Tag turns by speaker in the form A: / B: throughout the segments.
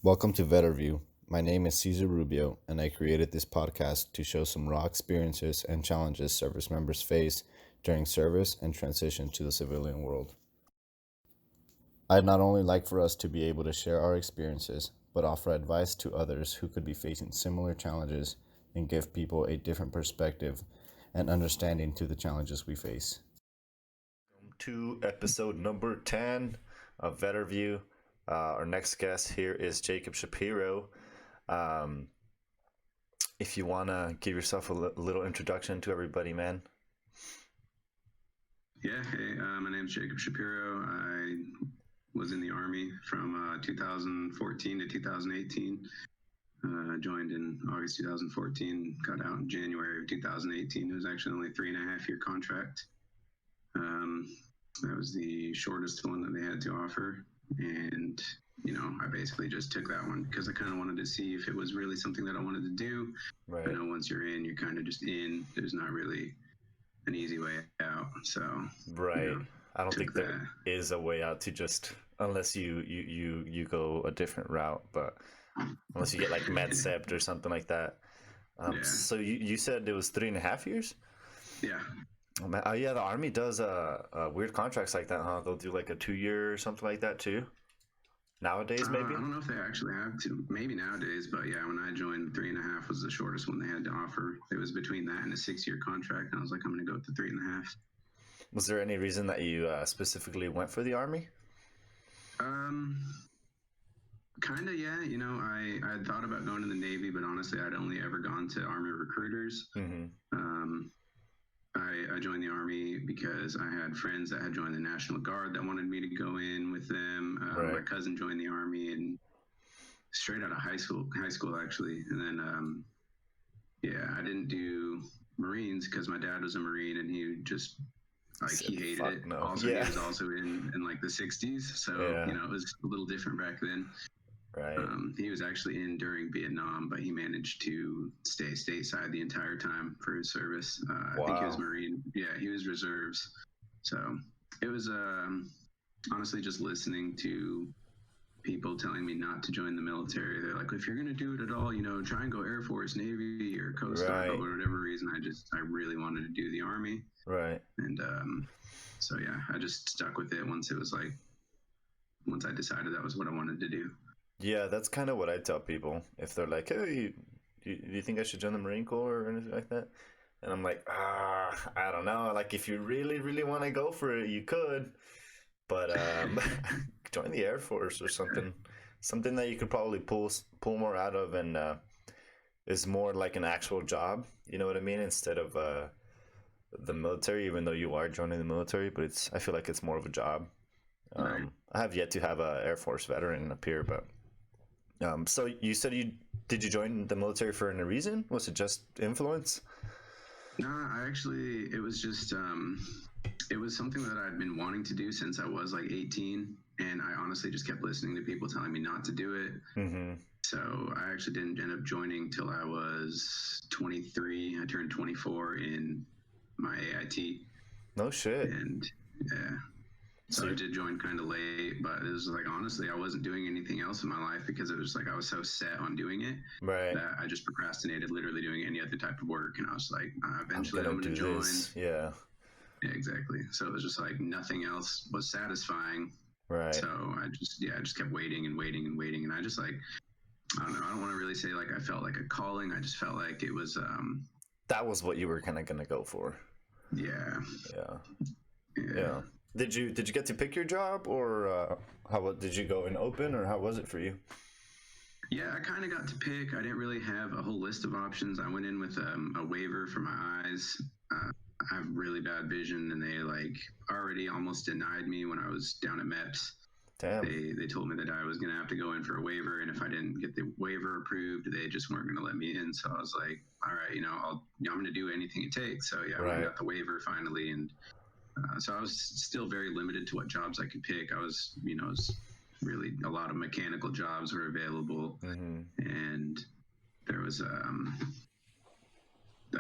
A: Welcome to VetterView. My name is Cesar Rubio, and I created this podcast to show some raw experiences and challenges service members face during service and transition to the civilian world. I'd not only like for us to be able to share our experiences, but offer advice to others who could be facing similar challenges and give people a different perspective and understanding to the challenges we face. Welcome to episode number 10 of VetterView. Our next guest here is Jacob Shapiro. If you want to give yourself a little introduction to everybody, man.
B: Yeah, hey, my name's Jacob Shapiro. I was in the Army from 2014 to 2018. Joined in August 2014, got out in January of 2018. It was actually only a 3.5-year contract. That was the shortest one that they had to offer. And, I basically just took that one because I kind of wanted to see if it was really something that I wanted to do.
A: Right.
B: I know once you're in, you're kind of just in. There's not really an easy way out. So,
A: right. I don't think there is a way out to just, unless you go a different route, but unless you get like med-sept or something like that.
B: Yeah.
A: So you said it was 3.5 years?
B: Yeah.
A: Oh, yeah, the Army does weird contracts like that, huh? They'll do like a 2-year or something like that too. Nowadays, maybe?
B: I don't know if they actually have to. Maybe nowadays, but yeah, when I joined, 3.5 was the shortest one they had to offer. It was between that and a 6-year contract, and I was like, I'm going to go with the 3.5.
A: Was there any reason that you specifically went for the Army?
B: Kind of, yeah. I had thought about going to the Navy, but honestly, I'd only ever gone to Army recruiters.
A: Mm-hmm.
B: I joined the Army because I had friends that had joined the National Guard that wanted me to go in with them.
A: Right.
B: My cousin joined the Army and straight out of high school actually. And then, I didn't do Marines because my dad was a Marine and he just he hated it.
A: No.
B: Also, he was also in like the 60s. So, it was a little different back then.
A: Right.
B: He was actually in during Vietnam, but he managed to stay stateside the entire time for his service.
A: Wow.
B: I think he was Marine. Yeah, he was reserves. So it was honestly just listening to people telling me not to join the military. They're like, if you're going to do it at all, try and go Air Force, Navy, or Coast Guard. But for whatever reason, I really wanted to do the Army.
A: Right.
B: And so, yeah, I just stuck with it once I decided that was what I wanted to do.
A: Yeah, that's kind of what I tell people. If they're like, hey, do you think I should join the Marine Corps or anything like that? And I'm like, I don't know. Like, if you really, really want to go for it, you could. But join the Air Force or something. Something that you could probably pull more out of and is more like an actual job. You know what I mean? Instead of the military, even though you are joining the military. But I feel like it's more of a job.
B: Right.
A: I have yet to have an Air Force veteran appear, but so you said did you join the military for any reason? Was it just influence?
B: No, it was just it was something that I'd been wanting to do since I was like 18, and I honestly just kept listening to people telling me not to do it.
A: Mm-hmm.
B: So I actually didn't end up joining till I was 23. I turned 24 in my AIT.
A: No shit.
B: And yeah. So I did join kind of late, but it was like, honestly, I wasn't doing anything else in my life because it was like I was so set on doing it that I just procrastinated literally doing any other type of work. And I was like, eventually I'm going to join.
A: This. Yeah.
B: Yeah, exactly. So it was just like nothing else was satisfying.
A: Right.
B: So I just kept waiting and waiting and waiting. And I just like, I don't know. I don't want to really say like I felt like a calling. I just felt like it was.
A: That was what you were kind of going to go for.
B: Yeah.
A: Yeah. Did you get to pick your job, or did you go in open, or how was it for you?
B: Yeah, I kind of got to pick. I didn't really have a whole list of options. I went in with a waiver for my eyes. I have really bad vision, and they like already almost denied me when I was down at MEPS.
A: Damn.
B: They told me that I was going to have to go in for a waiver, and if I didn't get the waiver approved, they just weren't going to let me in. So I was like, all right, I'm going to do anything it takes. So yeah, I got the waiver finally, and so I was still very limited to what jobs I could pick. I was, it was really a lot of mechanical jobs were available, and there was a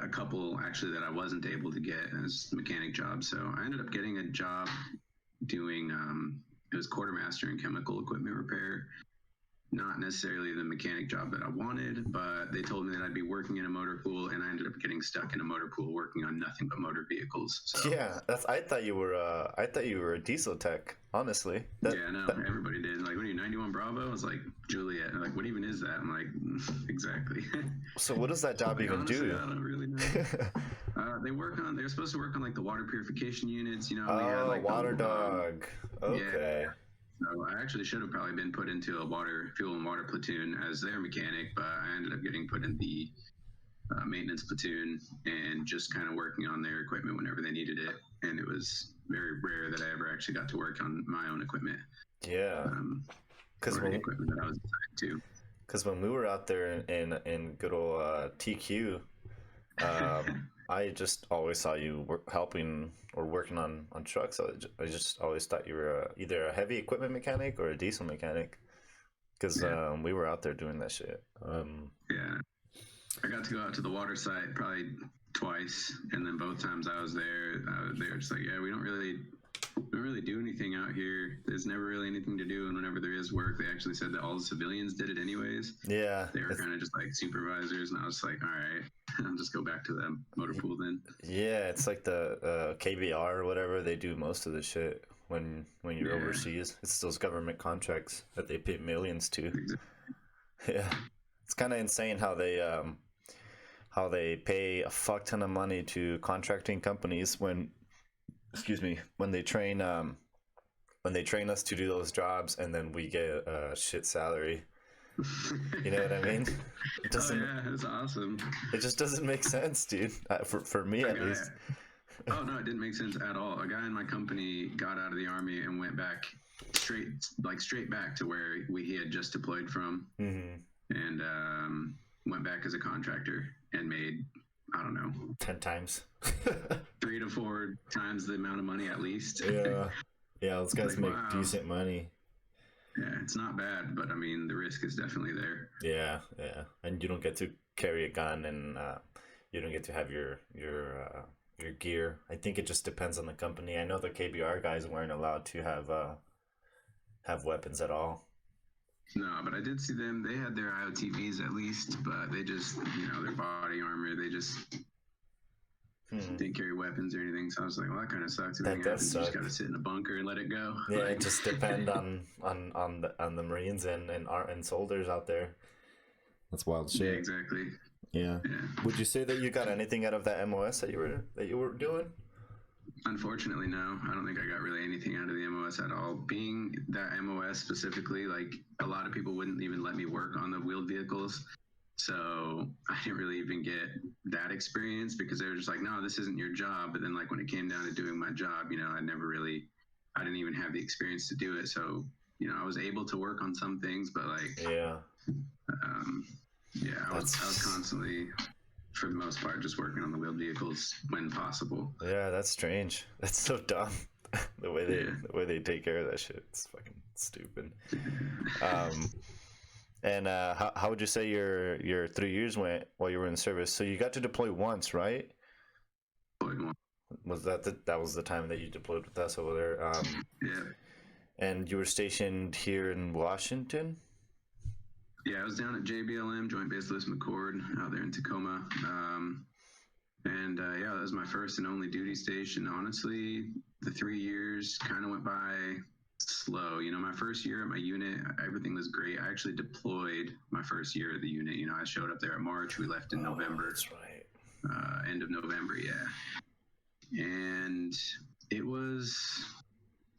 B: couple actually that I wasn't able to get as mechanic jobs. So I ended up getting a job doing it was quartermaster in chemical equipment repair, not necessarily the mechanic job that I wanted, but they told me that I'd be working in a motor pool, and I ended up getting stuck in a motor pool working on nothing but motor vehicles. So
A: Yeah, I thought you were a diesel tech, honestly.
B: yeah, no, everybody did. Like, what are you, 91 Bravo? I was like, Juliet. And like, what even is that? I'm like, exactly.
A: So what does that job
B: like,
A: even
B: honestly,
A: do?
B: I don't really know. They're supposed to work on like the water purification units, we had
A: Oh,
B: like
A: water dog. Okay.
B: Yeah. So I actually should have probably been put into a fuel and water platoon as their mechanic, but I ended up getting put in the maintenance platoon and just kind of working on their equipment whenever they needed it. And it was very rare that I ever actually got to work on my own equipment.
A: Yeah.
B: Because the equipment that I was assigned to.
A: Because when we were out there in good old TQ, I just always saw you helping or working on trucks. I just always thought you were either a heavy equipment mechanic or a diesel mechanic. Because we were out there doing that shit.
B: Yeah. I got to go out to the water site probably twice, and then both times I was there, they were just like, yeah, we don't really do anything out here. There's never really anything to do, and whenever there is work, they actually said that all the civilians did it anyways.
A: Yeah.
B: They were kind of just like supervisors, and I was like, all right, I'll just go back to the motor pool then.
A: Yeah, it's like the KBR or whatever. They do most of the shit when you're overseas. It's those government contracts that they pay millions to.
B: Exactly.
A: Yeah, it's kind of insane how they pay a fuck ton of money to contracting companies when they train us to do those jobs, and then we get a shit salary. You know what I mean?
B: It doesn't. Oh, yeah, that's awesome.
A: It just doesn't make sense, dude. For me, at least.
B: Oh no, it didn't make sense at all. A guy in my company got out of the army and went back straight back to where he had just deployed from, and went back as a contractor and made, I don't know,
A: 10 times,
B: 3 to 4 times the amount of money at least.
A: Yeah, those guys make decent money.
B: Yeah, it's not bad, but I mean, the risk is definitely there.
A: Yeah, and you don't get to carry a gun, and you don't get to have your gear. I think it just depends on the company. I know the KBR guys weren't allowed to have weapons at all.
B: No, but I did see them. They had their IOTVs at least, but they just, their body armor, they just didn't carry weapons or anything. So I was like, well, that kind of sucks.
A: That does suck.
B: You just got to sit in a bunker and let it go.
A: Yeah, it just depend on the Marines and soldiers out there. That's wild shit.
B: Yeah, exactly.
A: Yeah. Would you say that you got anything out of that MOS that you were doing?
B: Unfortunately, no. I don't think I got really anything out of the MOS at all. Being that MOS specifically, like, a lot of people wouldn't even let me work on the wheeled vehicles. So I didn't really even get that experience because they were just like, no, this isn't your job. But then, like, when it came down to doing my job, I didn't even have the experience to do it. So, I was able to work on some things, but like, I was constantly, for the most part, just working on the wheeled vehicles when possible.
A: Yeah, that's strange. That's so dumb. the way they take care of that shit. It's fucking stupid. And how would you say your 3 years went while you were in service? So you got to deploy once, right? Was that was the time that you deployed with us over there?
B: Yeah. And
A: you were stationed here in Washington?
B: Yeah, I was down at JBLM, Joint Base Lewis McChord, out there in Tacoma. That was my first and only duty station. Honestly, the 3 years kind of went by slow. My first year at my unit, everything was great. I actually deployed my first year of the unit. I showed up there in March. We left in November.
A: That's right.
B: End of November, yeah. And it was,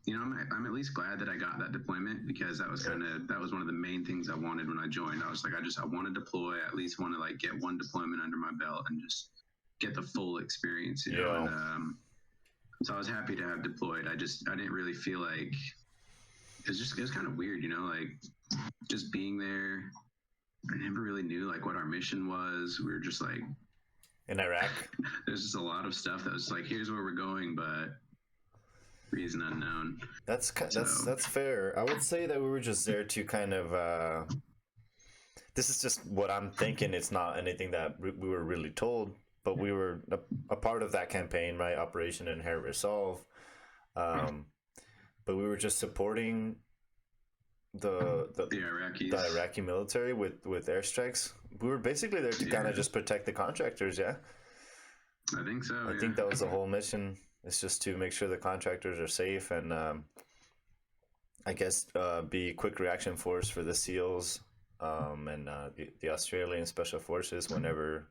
B: I'm at least glad that I got that deployment because that was one of the main things I wanted when I joined. I was like, I want to deploy. I at least want to like get one deployment under my belt and just get the full experience, And, so I was happy to have deployed. I didn't really feel like it was kind of weird, like just being there. I never really knew like what our mission was. We were just like
A: in Iraq.
B: There's just a lot of stuff that was like, here's where we're going, but reason unknown.
A: That's fair. I would say that we were just there to kind of. This is just what I'm thinking. It's not anything that we were really told, but we were a part of that campaign, right? Operation Inherent Resolve. But we were just supporting the
B: Iraqis.
A: the Iraqi military with airstrikes. We were basically there to kind of just protect the contractors. Yeah,
B: I think so.
A: I think that was the whole mission. It's just to make sure the contractors are safe and I guess be quick reaction force for the SEALs and the Australian Special Forces whenever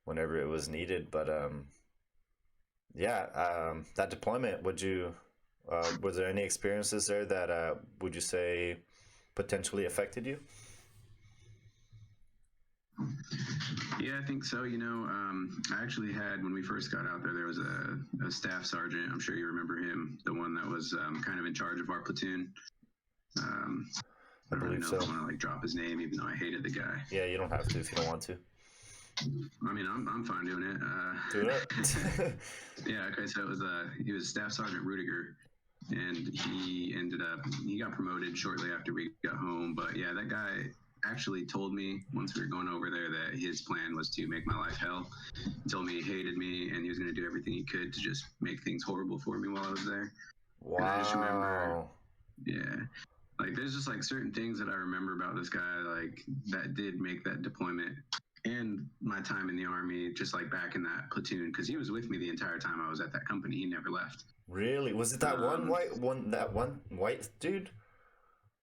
A: it was needed. But that deployment, was there any experiences there that would you say potentially affected you?
B: Yeah, I think so. I actually had, when we first got out there was a staff sergeant. I'm sure you remember him, the one that was kind of in charge of our platoon. I don't really know if I want to like drop his name, even though I hated the guy.
A: Yeah, you don't have to if you don't want to.
B: I mean, I'm fine doing it.
A: Do it.
B: Yeah. Okay. So he was Staff Sergeant Rudiger, and he got promoted shortly after we got home. But yeah, that guy actually told me once we were going over there that his plan was to make my life hell. He told me he hated me and he was going to do everything he could to just make things horrible for me while I was there.
A: Wow.
B: And I just remember, yeah, like there's just like certain things that I remember about this guy, like that did make that deployment and my time in the Army, just like back in that platoon, because he was with me the entire time I was at that company. He never left.
A: Really? Was it that one white dude?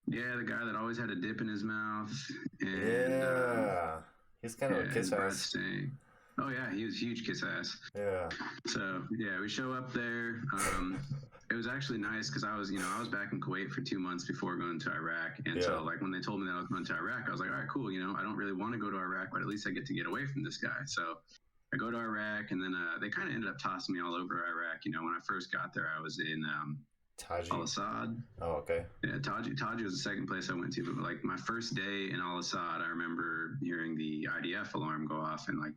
B: Yeah, the guy that always had a dip in his mouth. And,
A: yeah, he's kind of a kiss ass.
B: Oh yeah, he was a huge kiss ass.
A: Yeah.
B: So yeah, we show up there. It was actually nice because I was back in Kuwait for 2 months before going to Iraq, and so like when they told me that I was going to Iraq, I was like, all right, cool. I don't really want to go to Iraq, but at least I get to get away from this guy. So I go to Iraq, and then they kind of ended up tossing me all over Iraq. When I first got there, I was in Al-Assad.
A: Oh, okay.
B: Yeah, Taji was the second place I went to, but like my first day in Al-Assad, I remember hearing the IDF alarm go off, and I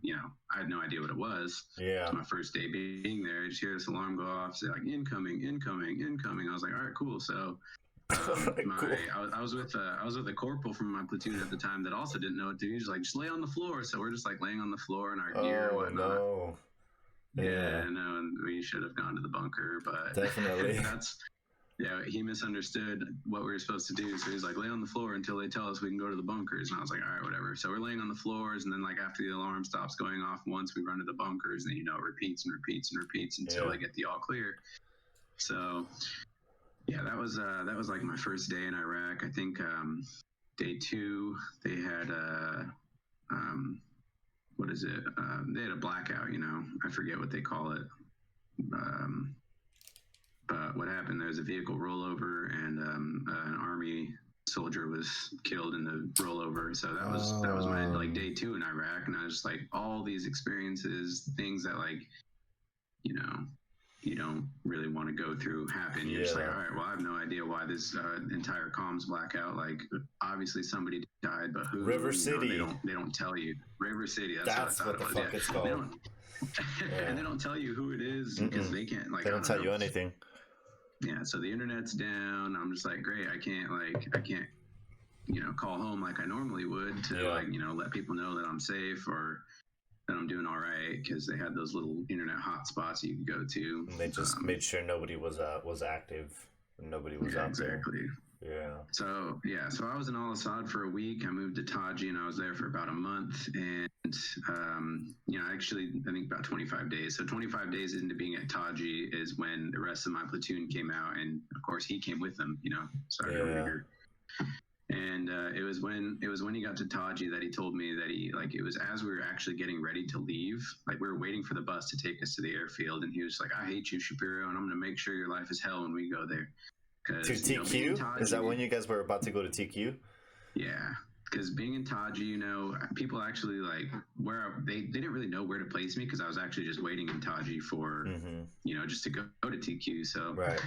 B: had no idea what it was.
A: Yeah.
B: So my first day being there, I just hear this alarm go off, say like incoming. I was like, all right, cool. So I was with a corporal from my platoon at the time that also didn't know what to do. He's like, just lay on the floor. So we're just like laying on the floor in our gear and whatnot.
A: No.
B: Yeah, no, and we should have gone to the bunker, but
A: definitely
B: he misunderstood what we were supposed to do. So he's like, lay on the floor until they tell us we can go to the bunkers. And I was like, all right, whatever. So we're laying on the floors, and then like after the alarm stops going off, once we run to the bunkers, and it repeats and repeats and repeats until they get the all clear. So yeah, that was like my first day in Iraq. I think day 2 they had what is it? They had a blackout. I forget what they call it. But what happened? There was a vehicle rollover, and an Army soldier was killed in the rollover. So that was my like day 2 in Iraq, and I was just like, all these experiences, things that like you don't really want to go through happen. You're just like, all right, well, I have no idea why this entire comms blackout. Like, obviously somebody died, but who?
A: River City.
B: They don't tell you. River City.
A: That's what the fuck it's called.
B: And they don't tell you who it is because they can't. Like,
A: they don't tell you anything.
B: Yeah. So the internet's down. I'm just like, great. I can't call home like I normally would to let people know that I'm safe or that I'm doing all right, because they had those little internet hotspots you could go to.
A: And they just made sure nobody was active. And nobody was out there.
B: Exactly.
A: Yeah.
B: So I was in Al-Assad for a week. I moved to Taji, and I was there for about a month. And I think about 25 days. So 25 days into being at Taji is when the rest of my platoon came out, and of course he came with them. And it was when he got to Taji that he told me that it was as we were actually getting ready to leave, like we were waiting for the bus to take us to the airfield, and he was like, I hate you, Shapiro, and I'm going to make sure your life is hell when we go there.
A: To TQ? Taji, is that when you guys were about to go to TQ?
B: Yeah, because being in Taji, people actually they didn't really know where to place me, because I was actually just waiting in Taji for just to go to TQ. So
A: right.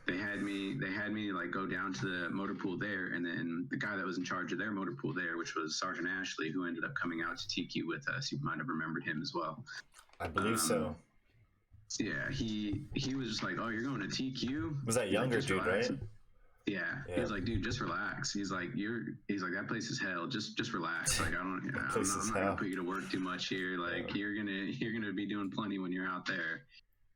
B: They had me like go down to the motor pool there, and then the guy that was in charge of their motor pool there, which was Sergeant Ashley, who ended up coming out to TQ with us. You might have remembered him as well.
A: I believe so.
B: Yeah, he was just like, oh, you're going to TQ?
A: Was that younger dude, right?
B: Yeah. He was like, dude, just relax. He's like, that place is hell. Just relax. Like, I'm not gonna put you to work too much here. Like, you're gonna be doing plenty when you're out there.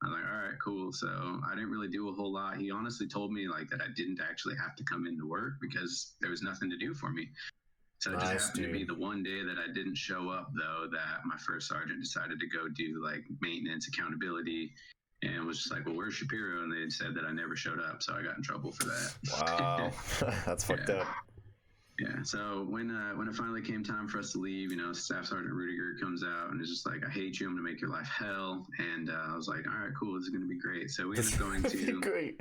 B: I was like, all right, cool. So I didn't really do a whole lot. He honestly told me like that I didn't actually have to come into work because there was nothing to do for me. So it just happened to be the one day that I didn't show up, though, that my first sergeant decided to go do like maintenance accountability, and was just like, well, where's Shapiro? And they said that I never showed up, so I got in trouble for that.
A: Wow. That's fucked up.
B: Yeah. So when it finally came time for us to leave, Staff Sergeant Rudiger comes out and is just like, I hate you. I'm going to make your life hell. And I was like, all right, cool. This is going to be great. So we ended up going to...
A: Great.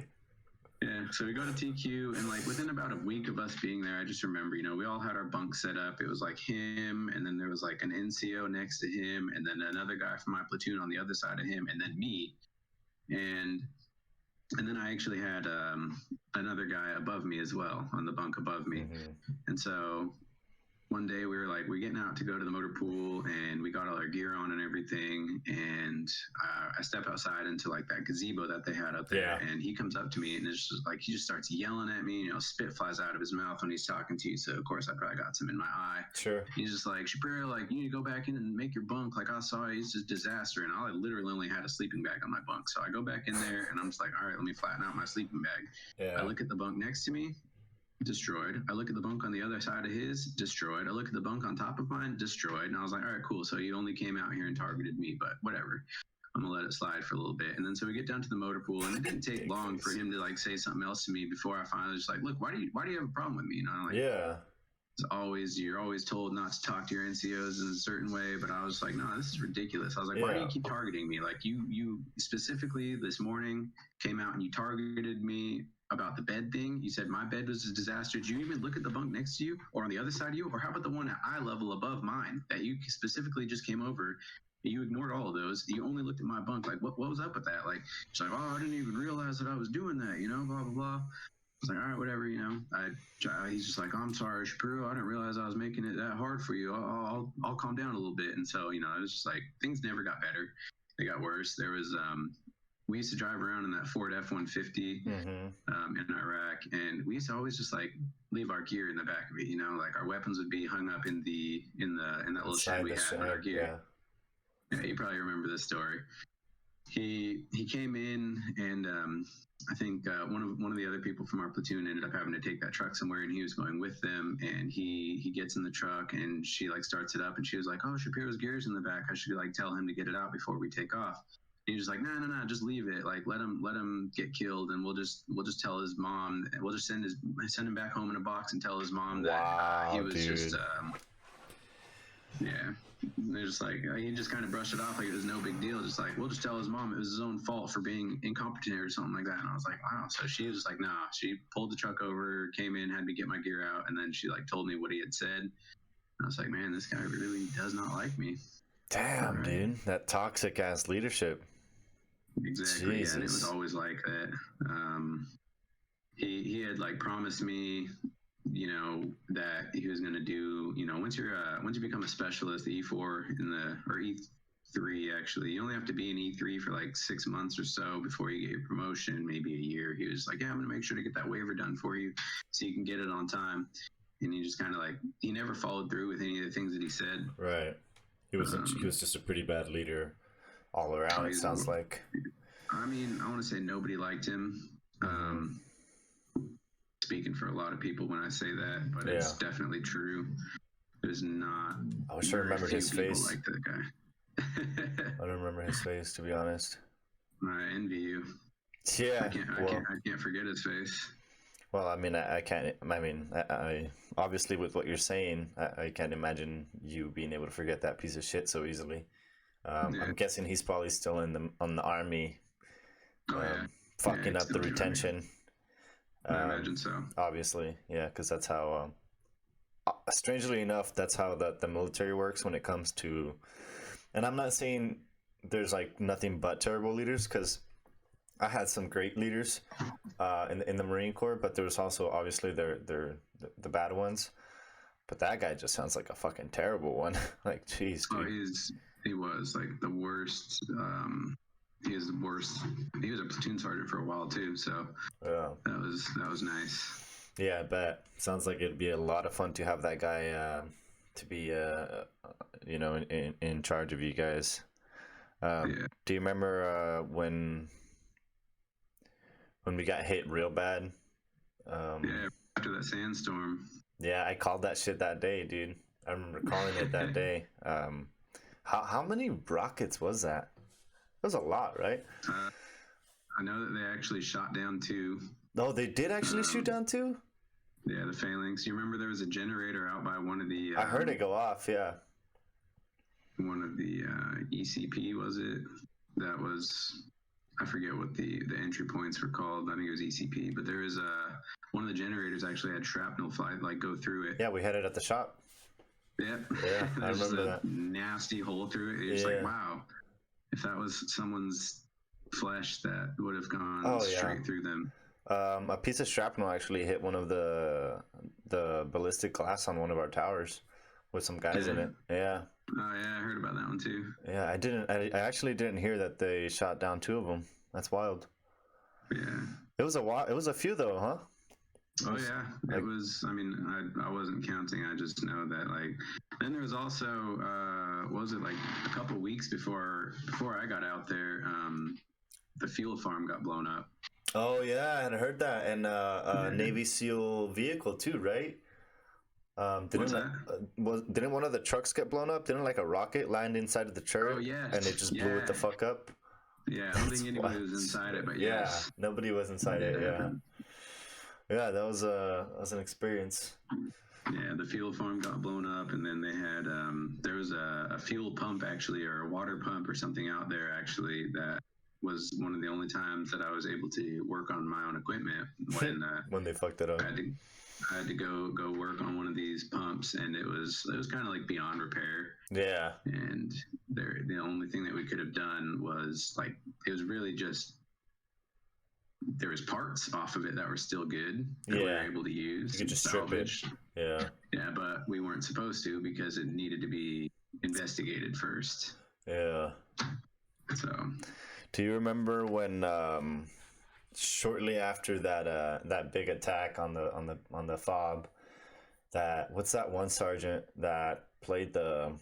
B: Yeah, so we go to TQ, and like within about a week of us being there, I just remember, we all had our bunk set up. It was like him, and then there was like an NCO next to him, and then another guy from my platoon on the other side of him, and then me. And then I actually had another guy above me as well on the bunk above me. Mm-hmm. And so one day we were like, we're getting out to go to the motor pool, and we got all our gear on and everything. And I step outside into like that gazebo that they had up there, and he comes up to me and it's just like, he just starts yelling at me, spit flies out of his mouth when he's talking to you. So of course I probably got some in my eye.
A: Sure.
B: He's just like, Shapiro, like, you need to go back in and make your bunk. Like, I saw it, it's just disaster. And I literally only had a sleeping bag on my bunk. So I go back in there and I'm just like, all right, let me flatten out my sleeping bag. Yeah. I look at the bunk next to me, destroyed. I look at the bunk on the other side of his, destroyed. I look at the bunk on top of mine, destroyed. And I was like, all right, cool. So you only came out here and targeted me, but whatever. I'm gonna let it slide for a little bit. And then so we get down to the motor pool, and it didn't take long for him to like say something else to me before I finally was just like, look, why do you have a problem with me? Like, yeah. You're always told not to talk to your NCOs in a certain way, but I was like, no, this is ridiculous. I was like, why do you keep targeting me? Like you specifically this morning came out and you targeted me about the bed thing. You said my bed was a disaster. Did you even look at the bunk next to you or on the other side of you? Or how about the one at eye level above mine that you specifically just came over? You ignored all of those. You only looked at my bunk. Like, what was up with that? Like, she's like, oh, I didn't even realize that I was doing that, blah, blah, blah. I was like, all right, whatever, he's just like, oh, I'm sorry, Shapiro, I didn't realize I was making it that hard for you. I'll calm down a little bit. And so, it was just like, things never got better. They got worse. There was, we used to drive around in that Ford F-150 in Iraq, and we used to always just like leave our gear in the back of it, like our weapons would be hung up in that little shed we had with our gear. Yeah, you probably remember this story. He came in, and I think one of the other people from our platoon ended up having to take that truck somewhere, and he was going with them. And he gets in the truck, and she like starts it up, and she was like, "Oh, Shapiro's gear's in the back. I should like tell him to get it out before we take off." And he's just like, "No, just leave it. Like let him get killed, and we'll just tell his mom. We'll just send him back home in a box and tell his mom that he was just yeah." And they're just like, he just kind of brushed it off like it was no big deal. Just like, we'll just tell his mom it was his own fault for being incompetent or something like that. And I was like, wow. So she was just like, nah. She pulled the truck over, came in, had me get my gear out, and then she like told me what he had said. And I was like, man, this guy really does not like me.
A: Damn, dude, that toxic ass leadership.
B: Exactly. Jesus. Yeah, and it was always like that. He had like promised me, that he was going to do, once you become a specialist, the E4 or E3, actually, you only have to be an E3 for like 6 months or so before you get your promotion, maybe a year. He was like, yeah, I'm going to make sure to get that waiver done for you so you can get it on time. And he just kind of like, he never followed through with any of the things that he said.
A: Right. He was just a pretty bad leader all around, it sounds like.
B: I mean, I want to say nobody liked him. Speaking for a lot of people when I say that, but it's definitely true. There's not.
A: I wish I remembered his face.
B: Like that guy.
A: I don't remember his face, to be honest.
B: I envy you.
A: Yeah,
B: I can't forget his face.
A: Well, I mean, I can't. I mean, I obviously with what you're saying, I can't imagine you being able to forget that piece of shit so easily. I'm guessing he's probably still on the army, fucking up the retention.
B: I imagine so.
A: Obviously, yeah, because that's how. Strangely enough, that's how the military works when it comes to. And I'm not saying there's like nothing but terrible leaders, because I had some great leaders in the Marine Corps, but there was also obviously the bad ones. But that guy just sounds like a fucking terrible one. Like, jeez, dude.
B: Oh, he was like the worst. He was the worst. He was a platoon sergeant for a while too, so that was nice.
A: Yeah, I bet. Sounds like it'd be a lot of fun to have that guy to be in charge of you guys. Do you remember when we got hit real bad?
B: Yeah, after that sandstorm.
A: Yeah, I called that shit that day, dude. I remember calling it that day. How many rockets was that? It was a lot, right?
B: I know that they actually shot down 2.
A: Oh, they did actually shoot down 2?
B: Yeah, the phalanx. You remember there was a generator out by one of the...
A: I heard it go off, yeah.
B: One of the ECP, was it? That was... I forget what the entry points were called. I think it was ECP. But there was one of the generators actually had shrapnel go through it.
A: Yeah, we had it at the shop.
B: Yep.
A: Yeah, I remember that.
B: Nasty hole through it. It's like, wow. If that was someone's flesh, that would have gone straight through them.
A: A piece of shrapnel actually hit one of the ballistic glass on one of our towers with some guys in it. Yeah.
B: Oh yeah, I heard about that one too.
A: Yeah, I actually didn't hear that they shot down 2 of them. That's wild.
B: Yeah.
A: It was a few though, huh?
B: Oh yeah, it was. I mean, I wasn't counting. I just know that then there was also what was it, like a couple weeks before I got out there, the fuel farm got blown up.
A: Oh yeah, I had heard that, and Navy SEAL vehicle too, right? Didn't one of the trucks get blown up? Didn't like a rocket land inside of the turret?
B: Oh yeah,
A: and it just blew it the fuck up.
B: Yeah, I don't think anybody was inside it, but yes.
A: Yeah, nobody was inside it. Yeah. Yeah, that was an experience.
B: Yeah, the fuel farm got blown up, and then they had there was a fuel pump actually, or a water pump or something out there actually, that was one of the only times that I was able to work on my own equipment
A: when they fucked it up.
B: I had to go work on one of these pumps, and it was kind of like beyond repair.
A: Yeah.
B: And the only thing that we could have done was it was really just, there was parts off of it that were still good that we were able to use.
A: You could just strip it. Yeah.
B: Yeah, but we weren't supposed to because it needed to be investigated first.
A: Yeah.
B: So.
A: Do you remember when shortly after that big attack on the FOB, what's that one sergeant that played the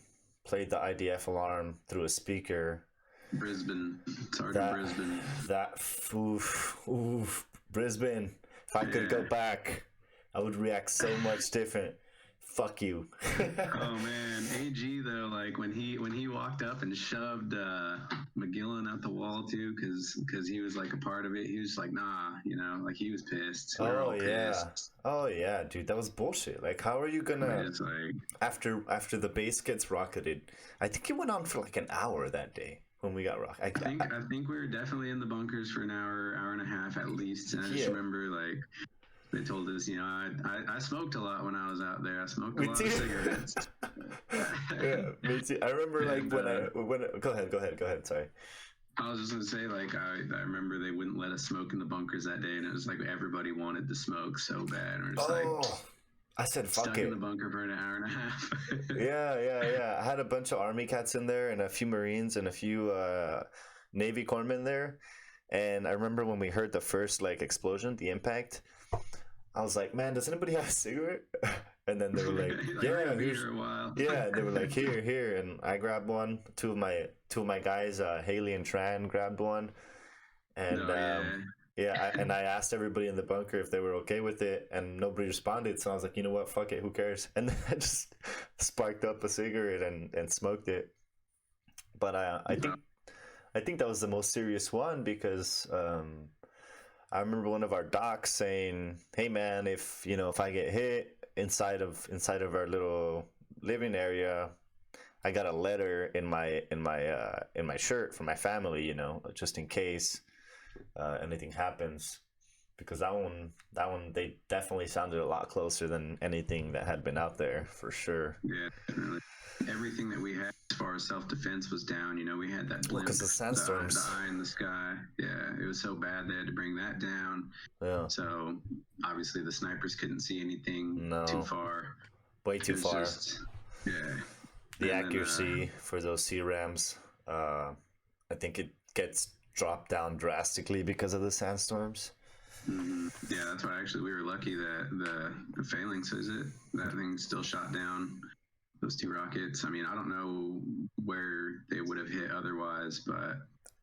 A: IDF alarm through a speaker?
B: Sergeant Brisbane.
A: Brisbane. If I could go back, I would react so much different. Fuck you.
B: Oh man, AG though, when he walked up and shoved McGillen at the wall too, because he was a part of it. He was nah, he was pissed.
A: Oh yeah, dude, that was bullshit. How are you gonna? After the base gets rocketed, I think it went on for an hour that day when we got rocketed.
B: I think we were definitely in the bunkers for an hour and a half at least. And I just remember they told us, I smoked a lot when I was out there. I smoked a lot of cigarettes.
A: Yeah, me too. I remember go ahead. Sorry.
B: I was just gonna say, I remember they wouldn't let us smoke in the bunkers that day, and it was everybody wanted to smoke so bad. And we're just
A: I said fuck
B: stuck
A: it.
B: in the bunker for an hour and a half.
A: Yeah. I had a bunch of Army cats in there, and a few Marines, and a few Navy corpsmen there. And I remember when we heard the first explosion, the impact, I was like, man, does anybody have a cigarette? And then they were like, yeah,
B: here's a while.
A: Yeah, they were like, here, and I grabbed one. Two of my guys, Haley and Tran, grabbed one, and and I asked everybody in the bunker if they were okay with it, and nobody responded. So I was like, you know what, fuck it, who cares? And then I just sparked up a cigarette and smoked it. But I think that was the most serious one because I remember one of our docs saying, "Hey man, if I get hit inside of our little living area, I got a letter in my shirt for my family, just in case anything happens." Because that one they definitely sounded a lot closer than anything that had been out there for sure.
B: Yeah, definitely. Everything that we had as far as self-defense was down. We had that blimp,
A: because the sandstorms,
B: the eye in the sky. Yeah, it was so bad they had to bring that down.
A: Yeah.
B: So obviously the snipers couldn't see anything too far.
A: Way too far. The
B: and
A: accuracy for those CRAMs, I think it gets dropped down drastically because of the sandstorms.
B: Mm-hmm. Yeah, that's why actually we were lucky that the phalanx, that thing still shot down those 2 rockets. I mean, I don't know where they would have hit otherwise. But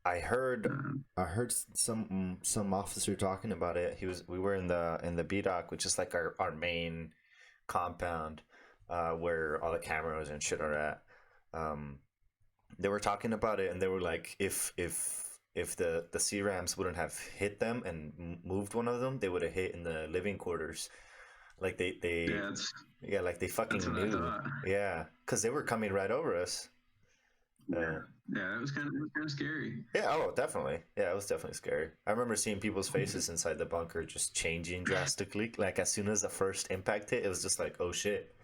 A: I heard some officer talking about it. We were in the B dock, which is like our main compound, where all the cameras and shit are at. They were talking about it, and they were like, if the C-Rams wouldn't have hit them and moved one of them, they would have hit in the living quarters. Like they like they fucking knew. Yeah, because they were coming right over us.
B: Yeah, it was kind of scary.
A: Yeah, oh, definitely. Yeah, it was definitely scary. I remember seeing people's faces inside the bunker just changing drastically. Like as soon as the first impact hit, it was just like, oh shit,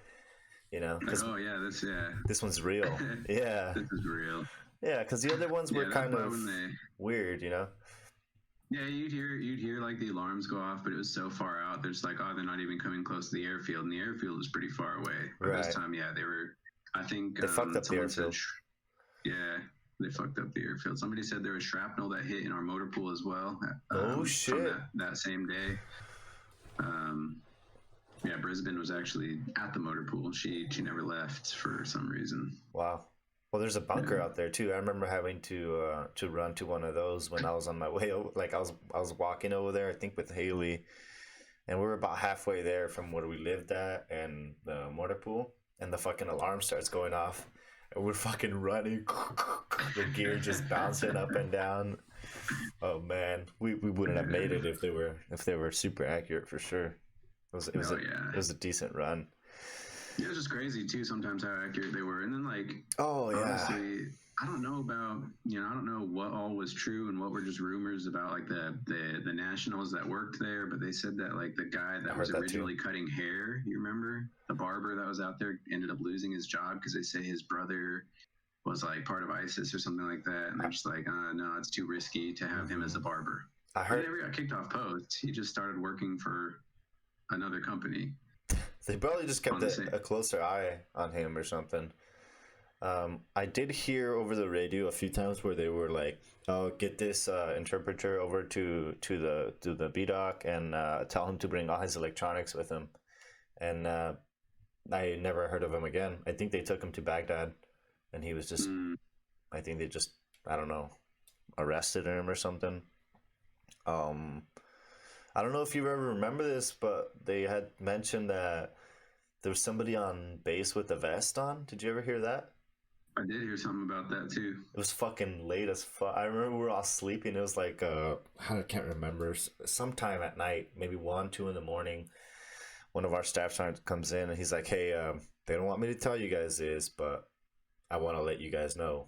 A: you know?
B: Like, oh yeah,
A: this one's real. Yeah,
B: this is real.
A: Yeah, because the other ones were kind of weird, you know.
B: Yeah, you'd hear like the alarms go off, but it was so far out. There's like, oh, they're not even coming close to the airfield, and the airfield was pretty far away. But this time, yeah, they were. I think
A: they fucked up the airfield.
B: Yeah, they fucked up the airfield. Somebody said there was shrapnel that hit in our motor pool as well.
A: Oh shit!
B: From that same day. Yeah, Brisbane was actually at the motor pool. She never left for some reason.
A: Wow. Well, there's a bunker out there too. I remember having to run to one of those when I was on my way. Like I was walking over there, I think with Haley, and we were about halfway there from where we lived at and the motor pool, and the fucking alarm starts going off, and we're fucking running, the gear just bouncing up and down. Oh man, we wouldn't have made it if they were super accurate for sure. It was a decent run.
B: Yeah, it was just crazy too sometimes how accurate they were. And then like,
A: honestly,
B: I don't know about, I don't know what all was true and what were just rumors about like the nationals that worked there, but they said that like the guy that was originally cutting hair, you remember? The barber that was out there ended up losing his job because they say his brother was like part of ISIS or something like that. And they're just like, no, it's too risky to have him as a barber. He never got kicked off post. He just started working for another company.
A: They probably just kept a closer eye on him or something. I did hear over the radio a few times where they were like, "Oh, get this interpreter over to the B-Doc and tell him to bring all his electronics with him." And I never heard of him again. I think they took him to Baghdad, and he was just. I think they just, I don't know, arrested him or something. I don't know if you ever remember this, but they had mentioned that there was somebody on base with a vest on. Did you ever hear that?
B: I did hear something about that too.
A: It was fucking late as fuck. I remember we were all sleeping. It was like, I can't remember. Sometime at night, maybe 1, 2 in the morning. One of our staff sergeants comes in and he's like, "Hey, they don't want me to tell you guys this, but I want to let you guys know."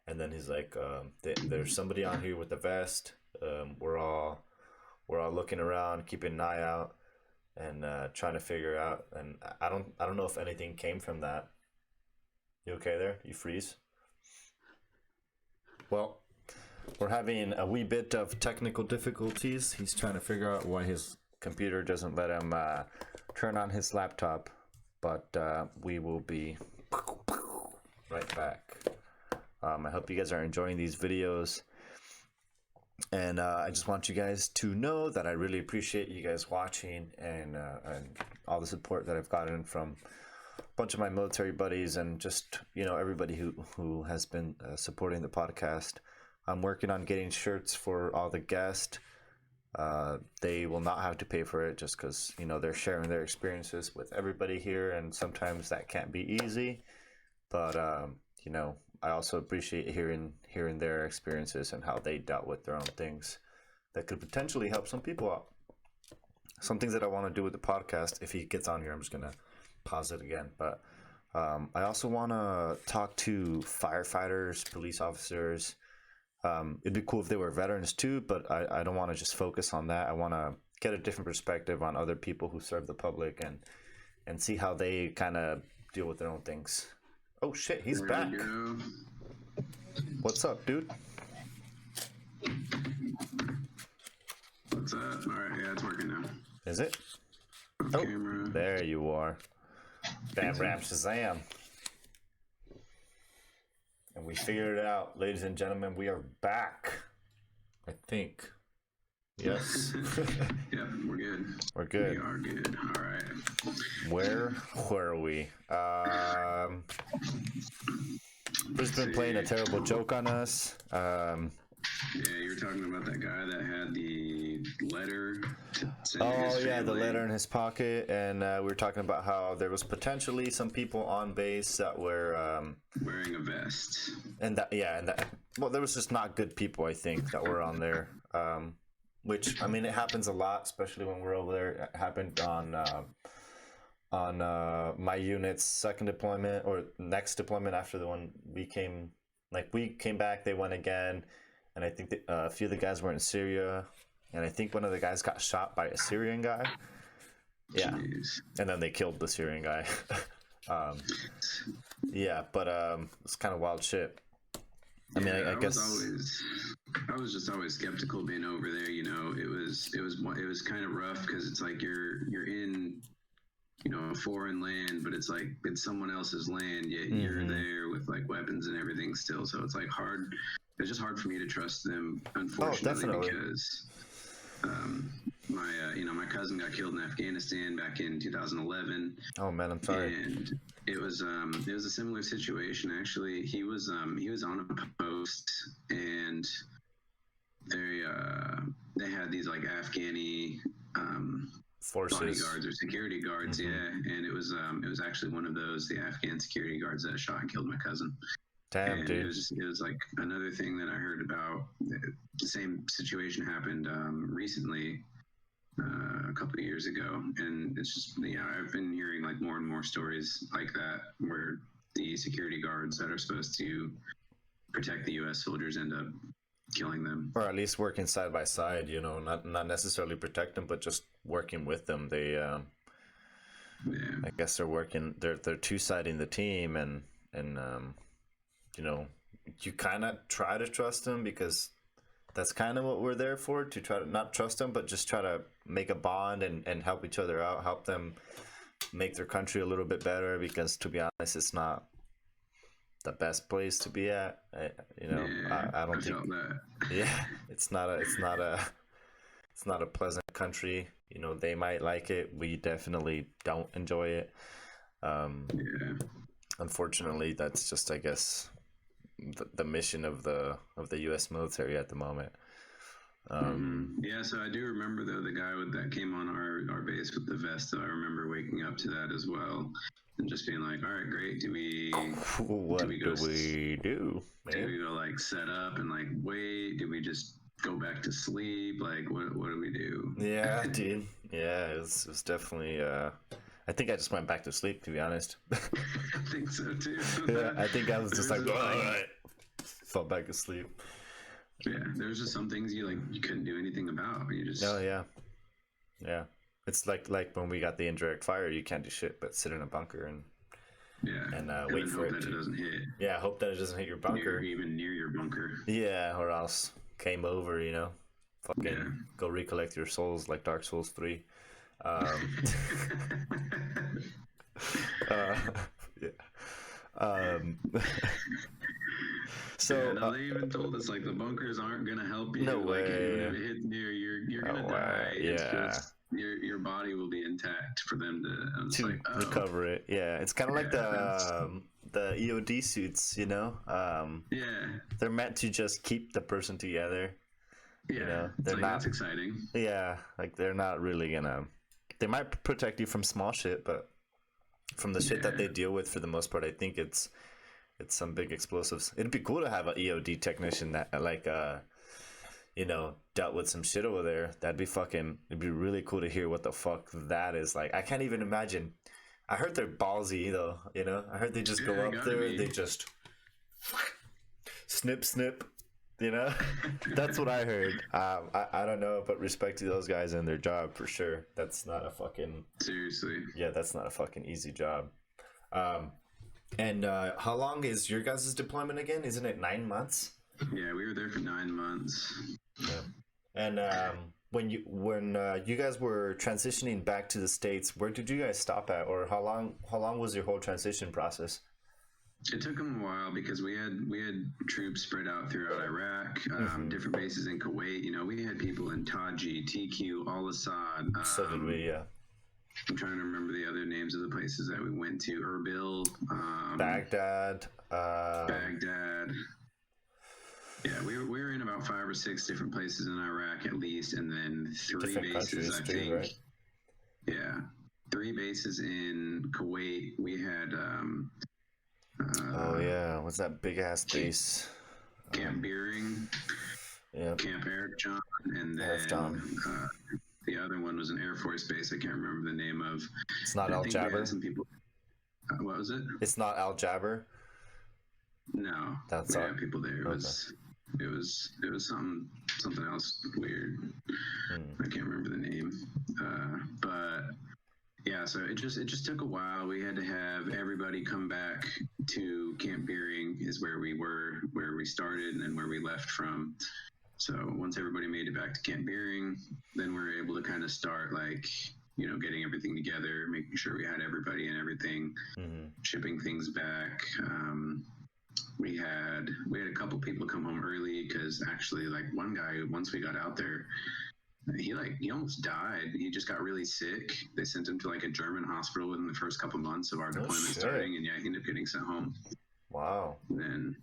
A: And then he's like, "There's somebody on here with a vest. We're all looking around, keeping an eye out, and trying to figure out." And I don't know if anything came from that. You okay there? You freeze? Well, we're having a wee bit of technical difficulties. He's trying to figure out why his computer doesn't let him turn on his laptop, but we will be right back. I hope you guys are enjoying these videos. And I just want you guys to know that I really appreciate you guys watching and all the support that I've gotten from a bunch of my military buddies and just, everybody who has been supporting the podcast. I'm working on getting shirts for all the guests. They will not have to pay for it just because, they're sharing their experiences with everybody here. And sometimes that can't be easy. But, I also appreciate hearing their experiences and how they dealt with their own things that could potentially help some people out. Some things that I want to do with the podcast. If he gets on here, I'm just going to pause it again. But I also want to talk to firefighters, police officers. It'd be cool if they were veterans too, but I don't want to just focus on that. I want to get a different perspective on other people who serve the public and see how they kind of deal with their own things. Oh shit, he's back. What's up, dude?
B: What's up? Alright, yeah, it's working now.
A: Is it?
B: Camera.
A: There you are. Bam, ram, shazam. And we figured it out, ladies and gentlemen. We are back. I think. Yes.
B: Yeah, we're good.
A: We're good.
B: We are good. All right.
A: Where were we? Just been playing a terrible joke on us.
B: Yeah, you were talking about that guy that had the letter.
A: The letter in his pocket, and we were talking about how there was potentially some people on base that were
B: wearing a vest.
A: Well, there was just not good people, I think, that were on there. Which, I mean, it happens a lot, especially when we're over there. It happened on my unit's second deployment, or next deployment after the one we came. Like, we came back, they went again, and I think a few of the guys were in Syria, and I think one of the guys got shot by a Syrian guy. Yeah. Jeez. And then they killed the Syrian guy. It's kind of wild shit. I mean, I guess
B: I was just always skeptical being over there. You know, it was kind of rough because it's like you're in, you know, a foreign land, but it's like it's someone else's land, yet you're there with like weapons and everything still. So it's like hard. It's just hard for me to trust them, unfortunately, because my cousin got killed in Afghanistan back in 2011.
A: Oh man, I'm sorry.
B: And it was a similar situation actually. He was on a post, and they had these like Afghani
A: forces,
B: bodyguards or security guards, and it was actually one of those, the Afghan security guards that shot and killed my cousin.
A: Damn, dude.
B: It was like another thing that I heard about. The same situation happened recently, a couple of years ago, and it's just I've been hearing like more and more stories like that where the security guards that are supposed to protect the U.S. soldiers end up killing them,
A: or at least working side by side. You know, not necessarily protect them, but just working with them. They, I guess they're working. They're two-siding the team, and you know, you kind of try to trust them because that's kind of what we're there for, to try to not trust them, but just try to make a bond and help each other out, help them make their country a little bit better, because to be honest, it's not the best place to be at. I don't think it's not a pleasant country. You know, they might like it, we definitely don't enjoy it. Unfortunately, that's just, I guess, the mission of the U.S. military at the moment.
B: So I do remember though the guy that came on our base with the vest. Though I remember waking up to that as well, and just being like, "All right, great. Do we do? Man? Do we go like set up and like wait? Do we just go back to sleep? Like what do we do?"
A: Yeah, dude. Yeah, it was definitely. I think I just went back to sleep, to be honest.
B: I think so too.
A: Yeah, I think I was just like, all right, fell back asleep.
B: Yeah, there's just some things you couldn't do anything about. You just
A: yeah. It's like when we got the indirect fire, you can't do shit but sit in a bunker and wait for it.
B: It doesn't hit.
A: Yeah, hope that it doesn't hit your bunker.
B: Even near your bunker.
A: Yeah, or else game over. You know, fucking go recollect your souls like Dark Souls 3.
B: So they even told us like the bunkers aren't gonna help you.
A: No way.
B: Like, even if it hits near, you're gonna die. It's just your body will be intact for them to
A: recover it. Yeah, it's kind of like the EOD suits, you know. They're meant to just keep the person together.
B: Yeah, you know? They're not. That's exciting.
A: Yeah, like they're not really gonna. They might protect you from small shit, but from the shit that they deal with, for the most part, I think it's some big explosives. It'd be cool to have an EOD technician that dealt with some shit over there. It'd be really cool to hear what the fuck that is like. I can't even imagine. I heard they're ballsy though, you know? I heard they just go up there and they just snip, you know? That's what I heard. I don't know, but respect to those guys and their job for sure. That's not a fucking...
B: Seriously.
A: Yeah, that's not a fucking easy job. And how long is your guys' deployment again? Isn't it 9 months?
B: Yeah, we were there for 9 months.
A: Yeah. And when you guys were transitioning back to the States, where did you guys stop at, or how long was your whole transition process?
B: It took them a while because we had troops spread out throughout Iraq, different bases in Kuwait. You know, we had people in Taji, TQ, Al Assad.
A: So did we, yeah.
B: I'm trying to remember the other names of the places that we went to. Erbil,
A: Baghdad.
B: Baghdad. Yeah, we were in about 5 or 6 different places in Iraq at least, and then 3
A: different
B: bases, I think.
A: right?
B: Yeah, 3 bases in Kuwait. We had.
A: Oh yeah, what's that big ass base?
B: Camp Beering.
A: Yeah.
B: Camp Eric John, and then the other one was an Air Force base. I can't remember the name of.
A: It's not Al Jaber.
B: Some people. What was it?
A: It's not Al Jaber.
B: No,
A: that's
B: we had people there. It was something else weird. I can't remember the name, but yeah. So it just took a while. We had to have everybody come back to Camp Beering, is where we started, and then where we left from. So once everybody made it back to Camp Beering, then we were able to kind of start getting everything together, making sure we had everybody and everything, shipping things back. We had a couple people come home early because actually, one guy, once we got out there, he almost died. He just got really sick. They sent him to a German hospital within the first couple months of our deployment starting, and he ended up getting sent home.
A: Wow.
B: And then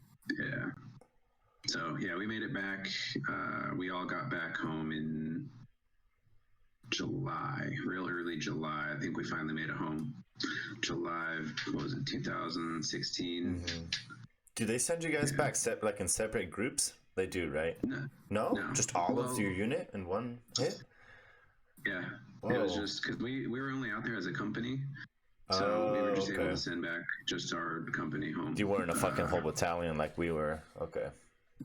B: so we made it back. We all got back home in July, real early July. I think we finally made it home. July, 2016.
A: Do they send you guys back in separate groups? They do, right? No? Just all of your unit in one hit?
B: Yeah. It was just because we were only out there as a company. So we were just able to send back just our company home.
A: You weren't a fucking whole battalion like we were. Okay.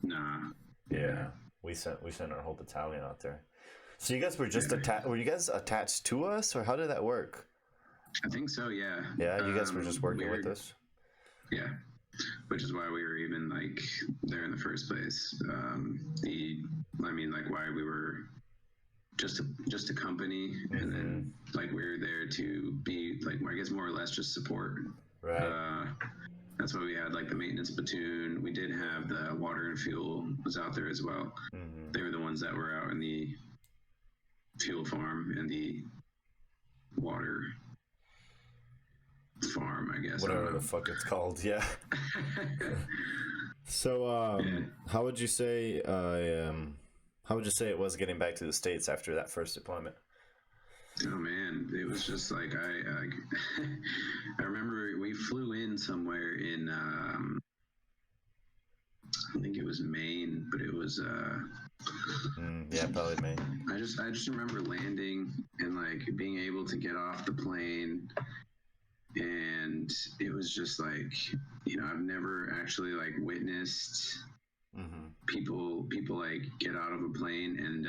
B: Nah.
A: Yeah. We sent our whole battalion out there. So you guys were just attached? Were you guys attached to us, or how did that work?
B: I think so. Yeah.
A: Yeah. You guys were just working with us.
B: Yeah. Which is why we were even there in the first place. Why we were just a company, and then we were there to be I guess more or less just support.
A: Right.
B: That's why we had the maintenance platoon. We did have the water and fuel was out there as well. They were the ones that were out in the fuel farm and the water farm, I guess.
A: Whatever the fuck it's called, yeah. So, how would you say it was getting back to the States after that first deployment?
B: Oh man, it was just I remember we flew in somewhere in I think it was Maine, but it was
A: yeah, probably Maine.
B: I just remember landing and being able to get off the plane, and it was just I've never actually witnessed people get out of a plane and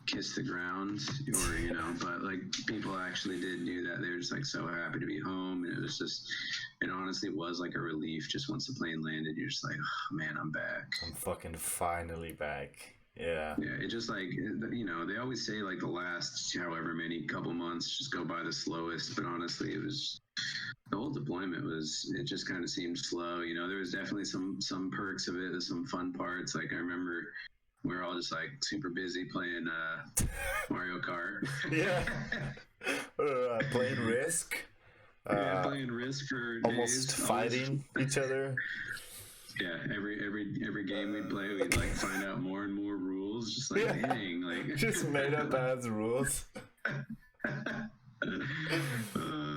B: kiss the ground, or but people actually did do that. They were just so happy to be home, and it honestly was a relief. Just once the plane landed, you're just oh man, I'm back.
A: I'm fucking finally back. Yeah.
B: It just they always say the last however many couple months just go by the slowest, but honestly it was the whole deployment it just kind of seemed slow. There was definitely some perks of it. There's some fun parts. I remember we were all just super busy playing Mario Kart.
A: Yeah. Playing Risk.
B: Playing Risk for
A: almost
B: days.
A: Fighting each other.
B: Yeah, every game we'd play, we'd find out more and more rules. Just dang,
A: just made up as rules.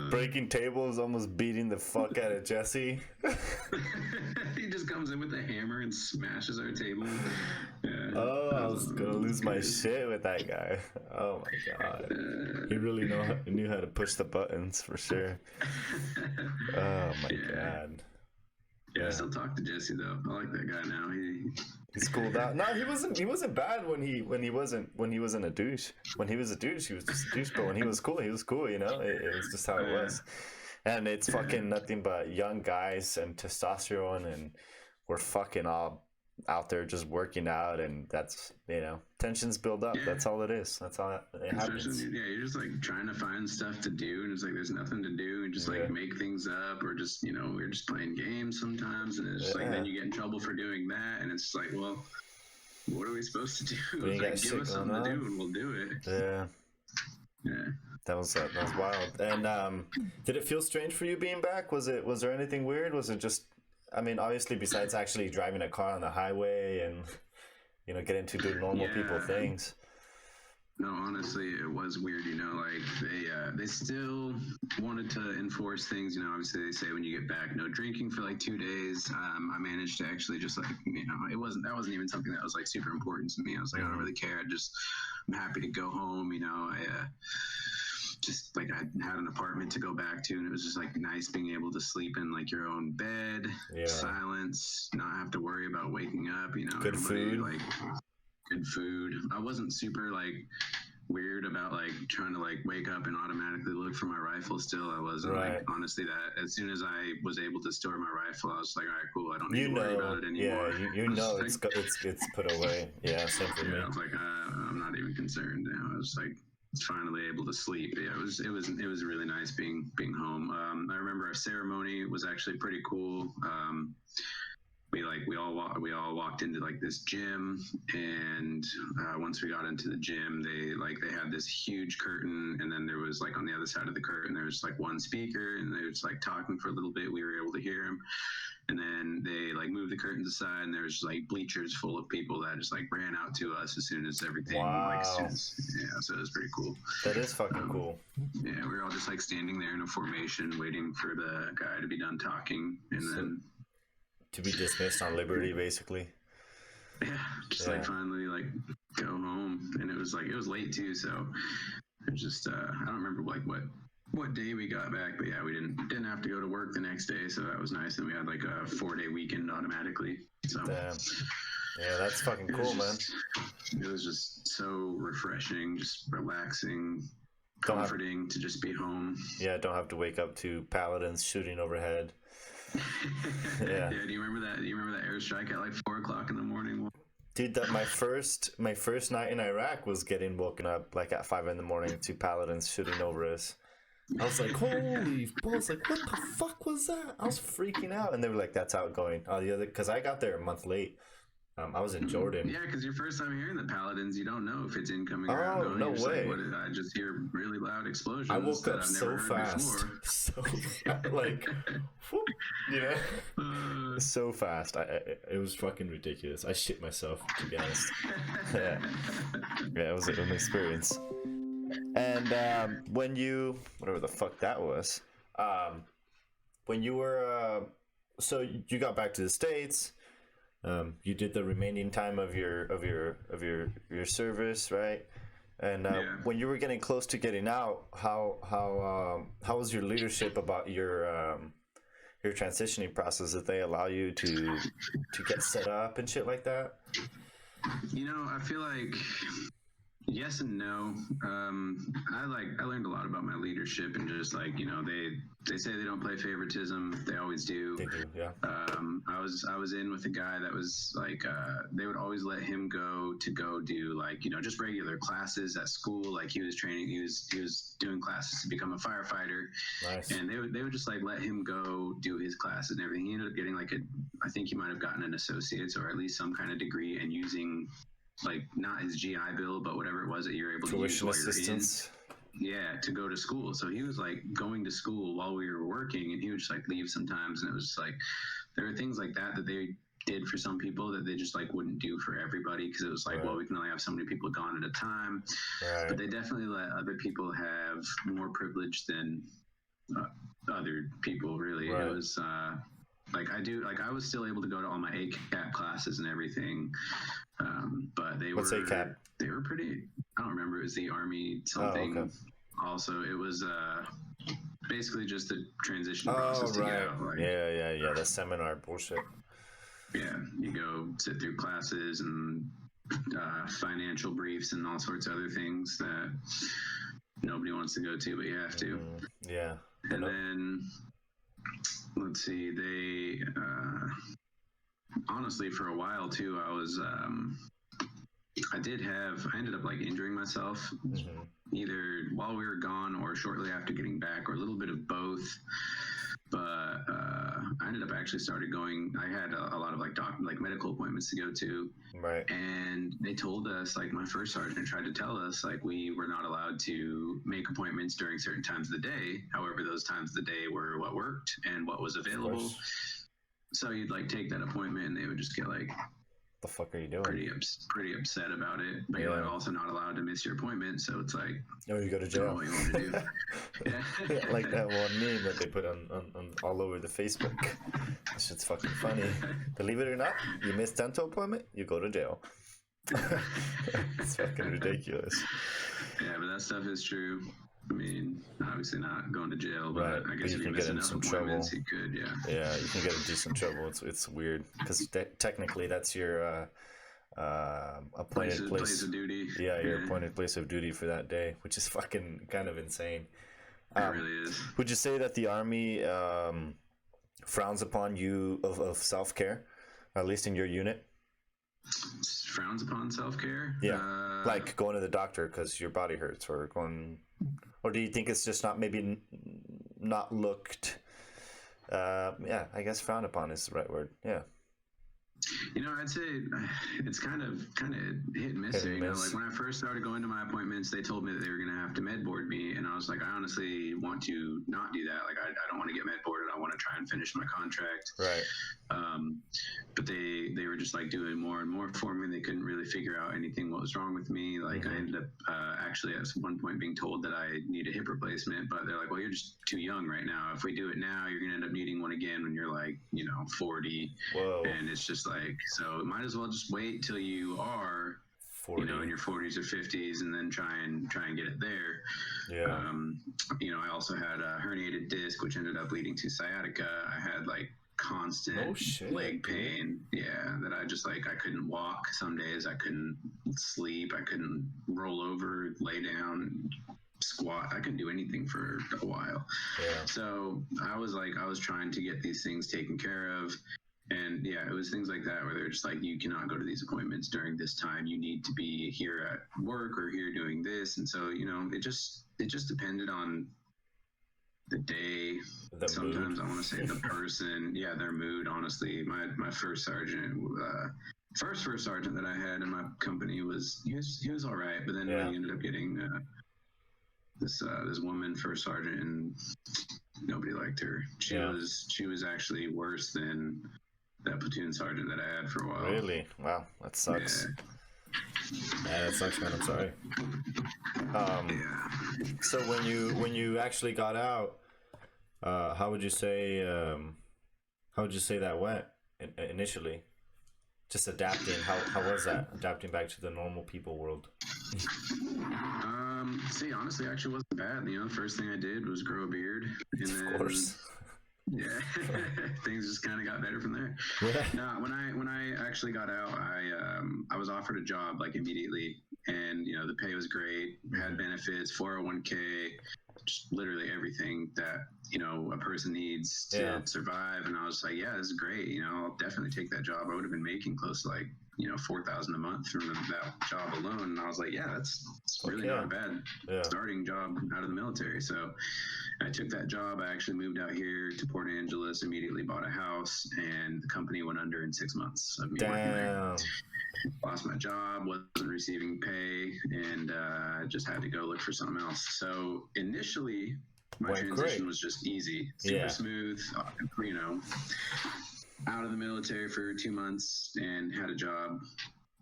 A: Breaking tables, almost beating the fuck out of Jesse.
B: He just comes in with a hammer and smashes our table. Yeah,
A: I was gonna lose my shit with that guy. Oh my god, he really knew how to push the buttons for sure. Oh my god.
B: Yeah, I still talk to Jesse though. I like that guy now.
A: He's cooled out. No, he wasn't bad when he wasn't a douche. When he was a douche, he was just a douche. But when he was cool, It was just how it was. And it's fucking nothing but young guys and testosterone, and we're fucking all out there just working out, and that's tensions build up. That's all it is. That's all it happens.
B: Yeah, you're just trying to find stuff to do, and it's there's nothing to do, and just make things up, or just we're just playing games sometimes, and it's just then you get in trouble for doing that, and it's well, what are we supposed to do?
A: Give
B: us something to do, and we'll do it.
A: Yeah. That was wild. And did it feel strange for you being back? Was there anything weird? Was it just, I mean, obviously besides actually driving a car on the highway and getting to do normal people things.
B: No, honestly, it was weird. Like they still wanted to enforce things. Obviously they say when you get back, no drinking for like 2 days. I managed to actually just like that wasn't even something that was like super important to me. I was like, I don't really care. I'm happy to go home. Just like I had an apartment to go back to, and it was just like nice being able to sleep in like your own bed, silence, not have to worry about waking up.
A: Good food.
B: Like good food. I wasn't super like weird about like trying to like wake up and automatically look for my rifle. Still, I wasn't like honestly that as soon as I was able to store my rifle, I was like, all right, cool. I don't need to worry about it anymore.
A: Yeah, it's put away. Yeah, same for me.
B: I was like, I'm not even concerned now. I was like finally able to sleep. Yeah, it was really nice being home. I remember our ceremony was actually pretty cool. We all walked into like this gym, and once we got into the gym, they had this huge curtain, and then there was like on the other side of the curtain there was like one speaker, and they were just like talking for a little bit. We were able to hear him, and then they like moved the curtains aside, and there was like bleachers full of people that just like ran out to us as soon as everything.
A: Wow.
B: So it was pretty cool.
A: That is fucking cool.
B: Yeah, we were all just like standing there in a formation, waiting for the guy to be done talking, and then
A: to be dismissed on liberty, basically.
B: Yeah, like finally like go home, and it was late too, so it was just I don't remember like what day we got back, but yeah, we didn't have to go to work the next day, so that was nice. And we had like a 4-day weekend automatically. So
A: damn. Yeah, that's fucking cool, man.
B: It was just so refreshing, just relaxing, comforting to just be home.
A: Yeah, don't have to wake up to paladins shooting overhead.
B: Yeah. Do you remember that airstrike at like 4:00 in the morning?
A: Dude, my first night in Iraq was getting woken up like at 5 a.m. to paladins shooting over us. I was like, holy balls, like what the fuck was that? I was freaking out, and they were like, that's how it's going. Because I got there a month late. I was in Jordan.
B: Yeah, because your first time hearing the paladins, you don't know if it's incoming or outgoing.
A: No way.
B: Like, what did I just hear? Really loud explosions.
A: I woke up so fast. So like, whoop, so fast. It was fucking ridiculous. I shit myself, to be honest. Yeah, it was an experience. And when you, whatever the fuck that was, when you were, so you got back to the States. You did the remaining time of your service, right? And when you were getting close to getting out, how was your leadership about your transitioning process? Did they allow you to get set up and shit like that?
B: I feel like yes and no. I learned a lot about my leadership, and just like they say they don't play favoritism. They always do.
A: They do, yeah.
B: I was in with a guy that was like they would always let him go do like just regular classes at school. Like he was training, he was doing classes to become a firefighter.
A: Nice.
B: And they would just like let him go do his classes and everything. He ended up getting like I think he might have gotten an associate's or at least some kind of degree, and using like not his GI Bill, but whatever it was that you're able to use while you're in. Yeah, to go to school. So he was like going to school while we were working, and he would just like leave sometimes. And it was just like, there were things like that they did for some people that they just like wouldn't do for everybody, because it was like, well, we can only have so many people gone at a time. But they definitely let other people have more privilege than other people, really. It was I was still able to go to all my ACAP classes and everything, but
A: What's ACAP?
B: They were pretty. I don't remember. It was the Army something. Oh, okay. Also, it was basically just the transition process to get out. Like,
A: yeah. The seminar bullshit.
B: Yeah, you go sit through classes and financial briefs and all sorts of other things that nobody wants to go to, but you have to.
A: Yeah.
B: And then let's see, they honestly for a while too, I ended up like injuring myself either while we were gone or shortly after getting back, or a little bit of both. But I ended up actually started going. I had a lot of like medical appointments to go to,
A: right?
B: And they told us, like, my first sergeant tried to tell us, like, we were not allowed to make appointments during certain times of the day. However, those times of the day were what worked and what was available. So you'd like take that appointment, and they would just get like,
A: the fuck are you doing?
B: Pretty upset about it. But you're like also not allowed to miss your appointment, so it's like,
A: oh, you go to jail.
B: What you want to do?
A: Yeah. Like that one meme that they put on all over the Facebook. That shit's fucking funny. Believe it or not, you miss dental appointment, you go to jail. It's fucking ridiculous.
B: Yeah, but that stuff is true. I mean, obviously not going to jail, but
A: right.
B: I guess if you miss enough appointments, you could,
A: Yeah, you can get in decent trouble. It's weird because technically that's your appointed place
B: of duty.
A: Yeah, your appointed place of duty for that day, which is fucking kind of insane.
B: It really is.
A: Would you say that the Army frowns upon you of self-care, at least in your unit?
B: Frowns upon self-care?
A: Yeah, like going to the doctor because your body hurts, or do you think it's just not looked? Yeah, I guess frowned upon is the right word. Yeah.
B: I'd say it's kind of hit and miss. Like when I first started going to my appointments, they told me that they were going to have to med board me, and I was like, I honestly want to not do that. Like I don't want to get med boarded. I want to try and finish my contract.
A: Right.
B: But they were just like doing more and more for me. They couldn't really figure out what was wrong with me. Like I ended up actually at one point being told that I need a hip replacement, but they're like, well, you're just too young right now. If we do it now, you're going to end up needing one again when you're like 40.
A: Whoa.
B: And it's just like, so might as well just wait till you are 40. In your 40s or 50s, and then try and get it there. Yeah. I also had a herniated disc, which ended up leading to sciatica. I had like constant leg pain. Yeah, that I just like, I couldn't walk. Some days I couldn't sleep. I couldn't roll over, lay down, squat. I couldn't do anything for a while. Yeah. So I was trying to get these things taken care of. And yeah, it was things like that where they're just like, you cannot go to these appointments during this time. You need to be here at work or here doing this. And so, it just depended on the day. Sometimes mood. I want to say the person, their mood. Honestly, my first sergeant, first sergeant that I had in my company he was all right. But then when he ended up getting this woman first sergeant, and nobody liked her. She was actually worse than that platoon sergeant that I had for a while.
A: Really? Wow, that sucks. Yeah, that sucks, man. I'm sorry. So when you actually got out, how would you say that went initially? Just adapting. How was that? Adapting back to the normal people world.
B: See, honestly, actually wasn't bad. The first thing I did was grow a beard, and
A: of course.
B: Yeah, things just kind of got better from there. Yeah. No, when I actually got out, I was offered a job like immediately, and the pay was great, had benefits, 401k, just literally everything that a person needs to survive. And I was like, yeah, this is great. I'll definitely take that job. I would have been making close to like $4,000 a month from that job alone. And I was like, yeah, that's really not a bad starting job out of the military. So I took that job. I actually moved out here to Port Angeles, immediately bought a house, and the company went under in 6 months of me working there. Lost my job, wasn't receiving pay, and just had to go look for something else. So initially, my transition was just easy, super smooth, out of the military for 2 months and had a job.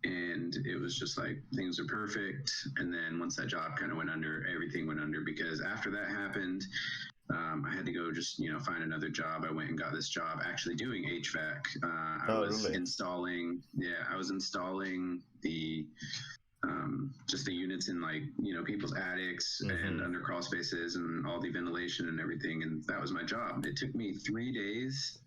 B: And it was just like, things are perfect. And then once that job kind of went under, everything went under, because after that happened, I had to go just, find another job. I went and got this job actually doing HVAC. I was installing the, just the units in like, people's attics and under crawl spaces and all the ventilation and everything. And that was my job. It took me 3 days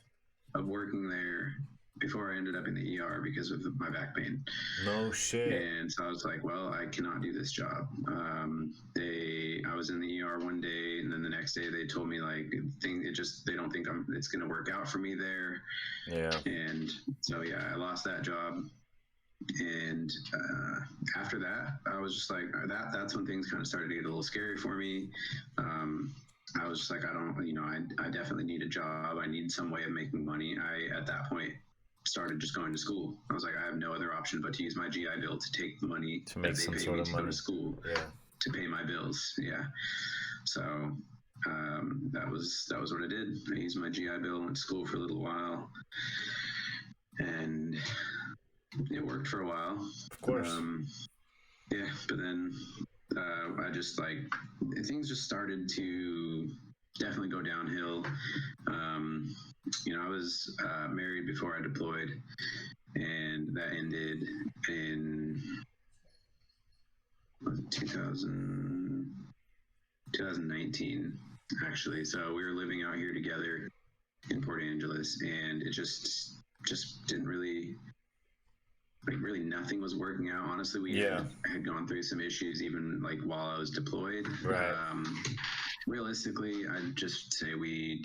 B: of working there before I ended up in the ER because of my back pain.
A: No shit.
B: And so I was like, well, I cannot do this job. I was in the ER one day, and then the next day they told me like, they don't think it's going to work out for me there. Yeah. And so, I lost that job. And after that, I was just like, that's when things kind of started to get a little scary for me. I was just like, I don't, you know, I definitely need a job. I need some way of making money. I, at that point, started just going to school. I was like, I have no other option but to use my GI Bill to take the money
A: to make
B: that they
A: some
B: pay
A: sort
B: me
A: of
B: to
A: money.
B: go to school, to pay my bills. Yeah. So that was what I did. I used my GI Bill, went to school for a little while, and it worked for a while.
A: Of course.
B: Yeah, but then I just like, things just started to definitely go downhill. You know, I was married before I deployed, and that ended in 2019, actually. So we were living out here together in Port Angeles, and it just didn't really, like, really nothing was working out. Honestly, we had gone through some issues even like while I was deployed.
A: Right.
B: Realistically, I'd just say we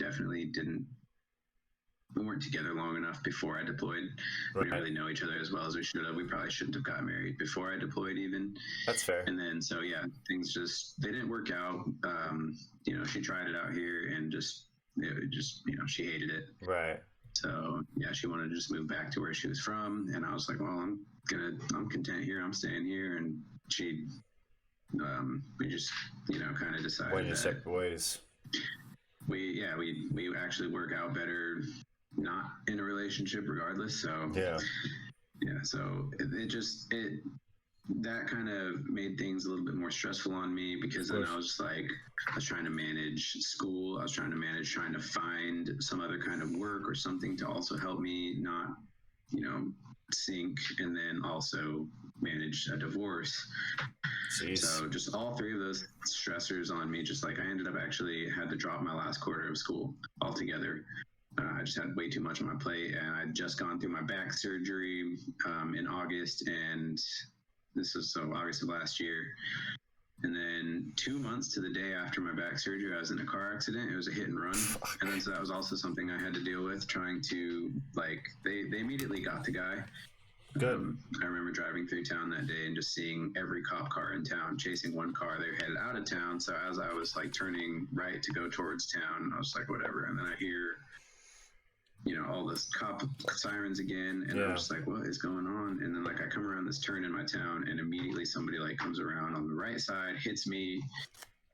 B: weren't together long enough before I deployed. We didn't really know each other as well as we should have. We probably shouldn't have got married before I deployed even.
A: That's fair.
B: And then, so yeah, things they didn't work out. You know, she tried it out here and you know, she hated it.
A: Right.
B: So yeah, she wanted to just move back to where she was from. And I was like, well, I'm content here. I'm staying here. And we just, you know, kind of decided
A: when you separate ways.
B: We actually work out better not in a relationship regardless. So yeah, so that kind of made things a little bit more stressful on me, because then I was just like, I was trying to manage school. I was trying to find some other kind of work or something to also help me not, you know, sink, and then also manage a divorce. Jeez. So just all three of those stressors on me, just like I ended up actually had to drop my last quarter of school altogether. I just had way too much on my plate, and I'd just gone through my back surgery in August, and this was so August of last year. And then 2 months to the day after my back surgery, I was in a car accident. It was a hit and run. And then so that was also something I had to deal with, trying to, like, they immediately got the guy. Good. I remember driving through town that day and just seeing every cop car in town chasing one car. They were headed out of town. So as I was like turning right to go towards town, I was like, whatever. And then I hear, you know, all this cop sirens again, and I'm just like, what is going on? And then like I come around this turn in my town, and immediately somebody like comes around on the right side, hits me,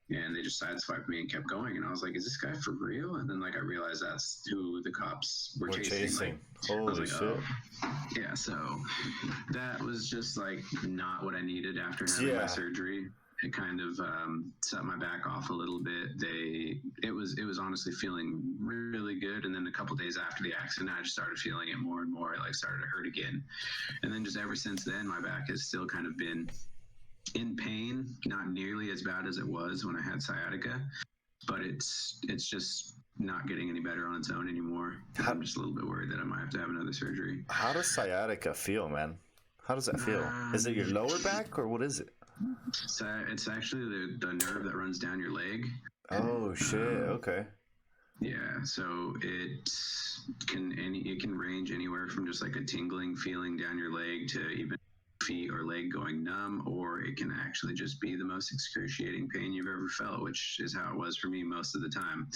B: and they just sideswiped me and kept going. And I was like, is this guy for real? And then like I realized that's who the cops were chasing. Like, holy shit. Oh. Yeah, so that was just like not what I needed after having my surgery. It kind of set my back off a little bit. It was honestly feeling really good, and then a couple days after the accident, I just started feeling it more and more. It like started to hurt again, and then just ever since then, my back has still kind of been in pain, not nearly as bad as it was when I had sciatica, but it's just not getting any better on its own anymore. I'm just a little bit worried that I might have to have another surgery.
A: How does sciatica feel, man? How does that feel? Is it your lower back, or what is it?
B: So it's actually the nerve that runs down your leg.
A: Oh shit! Okay.
B: Yeah, so it can range anywhere from just like a tingling feeling down your leg to even feet or leg going numb, or it can actually just be the most excruciating pain you've ever felt, which is how it was for me most of the time.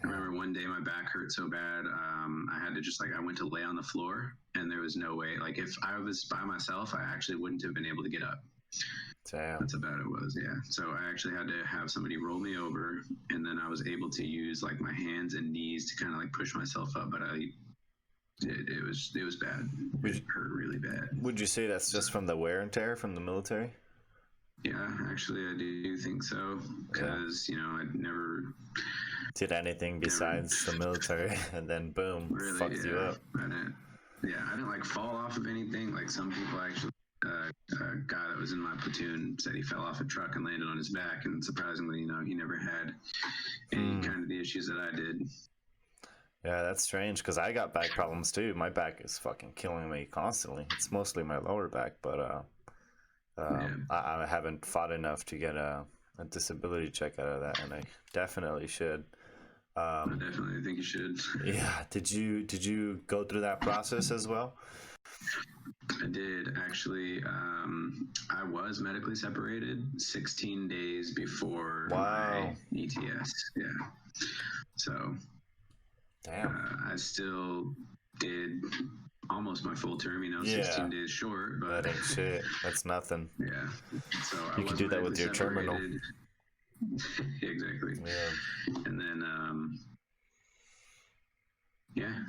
B: I remember one day my back hurt so bad, I had to just I went to lay on the floor, and there was no way, like if I was by myself, I actually wouldn't have been able to get up. Damn. That's how bad it was, yeah. So I actually had to have somebody roll me over, and then I was able to use like my hands and knees to kind of like push myself up, but it was bad. It hurt really bad.
A: Would you say that's just from the wear and tear from the military?
B: Yeah, actually I do think so, because you know, I'd never
A: did anything besides the military, and then boom, really, fucked you up.
B: I didn't like fall off of anything. Like some people actually, a guy that was in my platoon said he fell off a truck and landed on his back, and surprisingly, you know, he never had any kind of the issues that I did.
A: Yeah, that's strange, because I got back problems too. My back is fucking killing me constantly. It's mostly my lower back, but I haven't fought enough to get a disability check out of that, and I definitely should.
B: I definitely think you should.
A: Yeah. Did you go through that process as well?
B: I did actually. I was medically separated 16 days before my ETS. Yeah. So, I still did almost my full term. 16 days short, but
A: that ain't shit. That's nothing.
B: Yeah. So
A: you can do that with your terminal.
B: Exactly.
A: Yeah.
B: And then,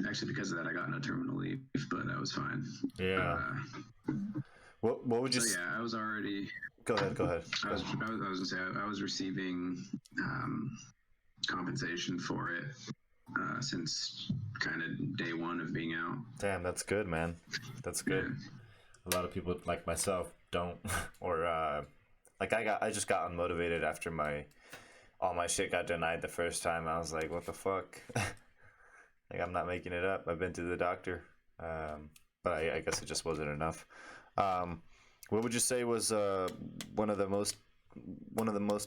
B: actually because of that, I got no terminal leave, but that was fine.
A: Yeah. What would you?
B: So I was already.
A: Go ahead.
B: I was gonna say I was receiving compensation for it since kind of day one of being out.
A: Damn, that's good, man. That's good. Yeah. A lot of people like myself don't, or I just got unmotivated after all my shit got denied the first time. I was like, what the fuck? Like, I'm not making it up. I've been to the doctor, but I guess it just wasn't enough. What would you say was one of the most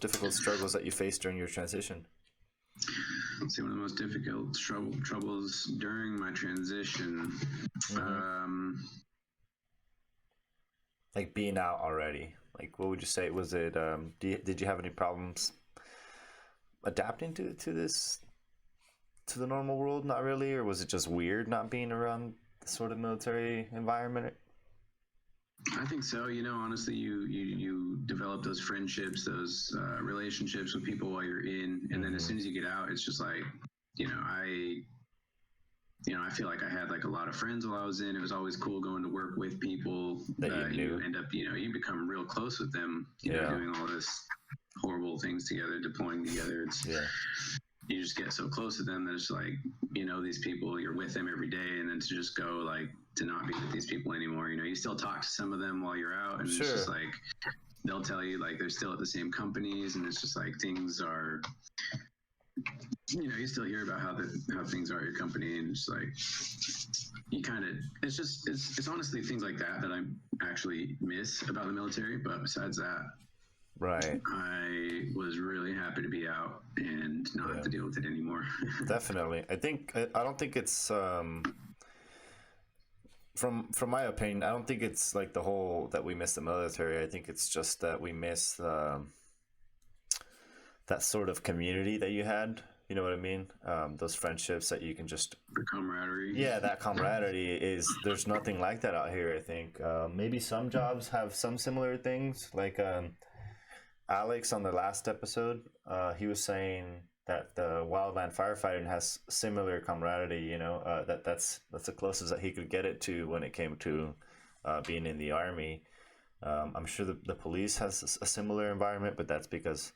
A: difficult struggles that you faced during your transition?
B: Let's see, one of the most difficult troubles during my transition.
A: Like being out already. Like, what would you say? Was it? Did you have any problems adapting to this? To the normal world? Not really, or was it just weird not being around the sort of military environment?
B: I think so. Honestly, you develop those friendships, those relationships with people while you're in, and then as soon as you get out, it's just like, I feel like I had like a lot of friends while I was in. It was always cool going to work with people that you end up, you become real close with them, doing all this horrible things together, deploying together. You just get so close to them that it's like, these people, you're with them every day, and then to just go like to not be with these people anymore, you still talk to some of them while you're out, and it's just like they'll tell you like they're still at the same companies, and it's just like things are, you still hear about how things are at your company, and it's like you kind of, it's honestly things like that I actually miss about the military. But besides that,
A: right,
B: I was really happy to be out and not have to deal with it anymore.
A: Definitely. I don't think it's from my opinion, I don't think it's like the whole that we miss the military. I think it's just that we miss that sort of community that you had. You know what I mean? Those friendships that you can just...
B: The camaraderie.
A: Yeah, that camaraderie there's nothing like that out here, I think. Maybe some jobs have some similar things. Like Alex on the last episode, he was saying that the wildland firefighting has similar camaraderie, that's the closest that he could get it to when it came to being in the Army. I'm sure the police has a similar environment, but that's because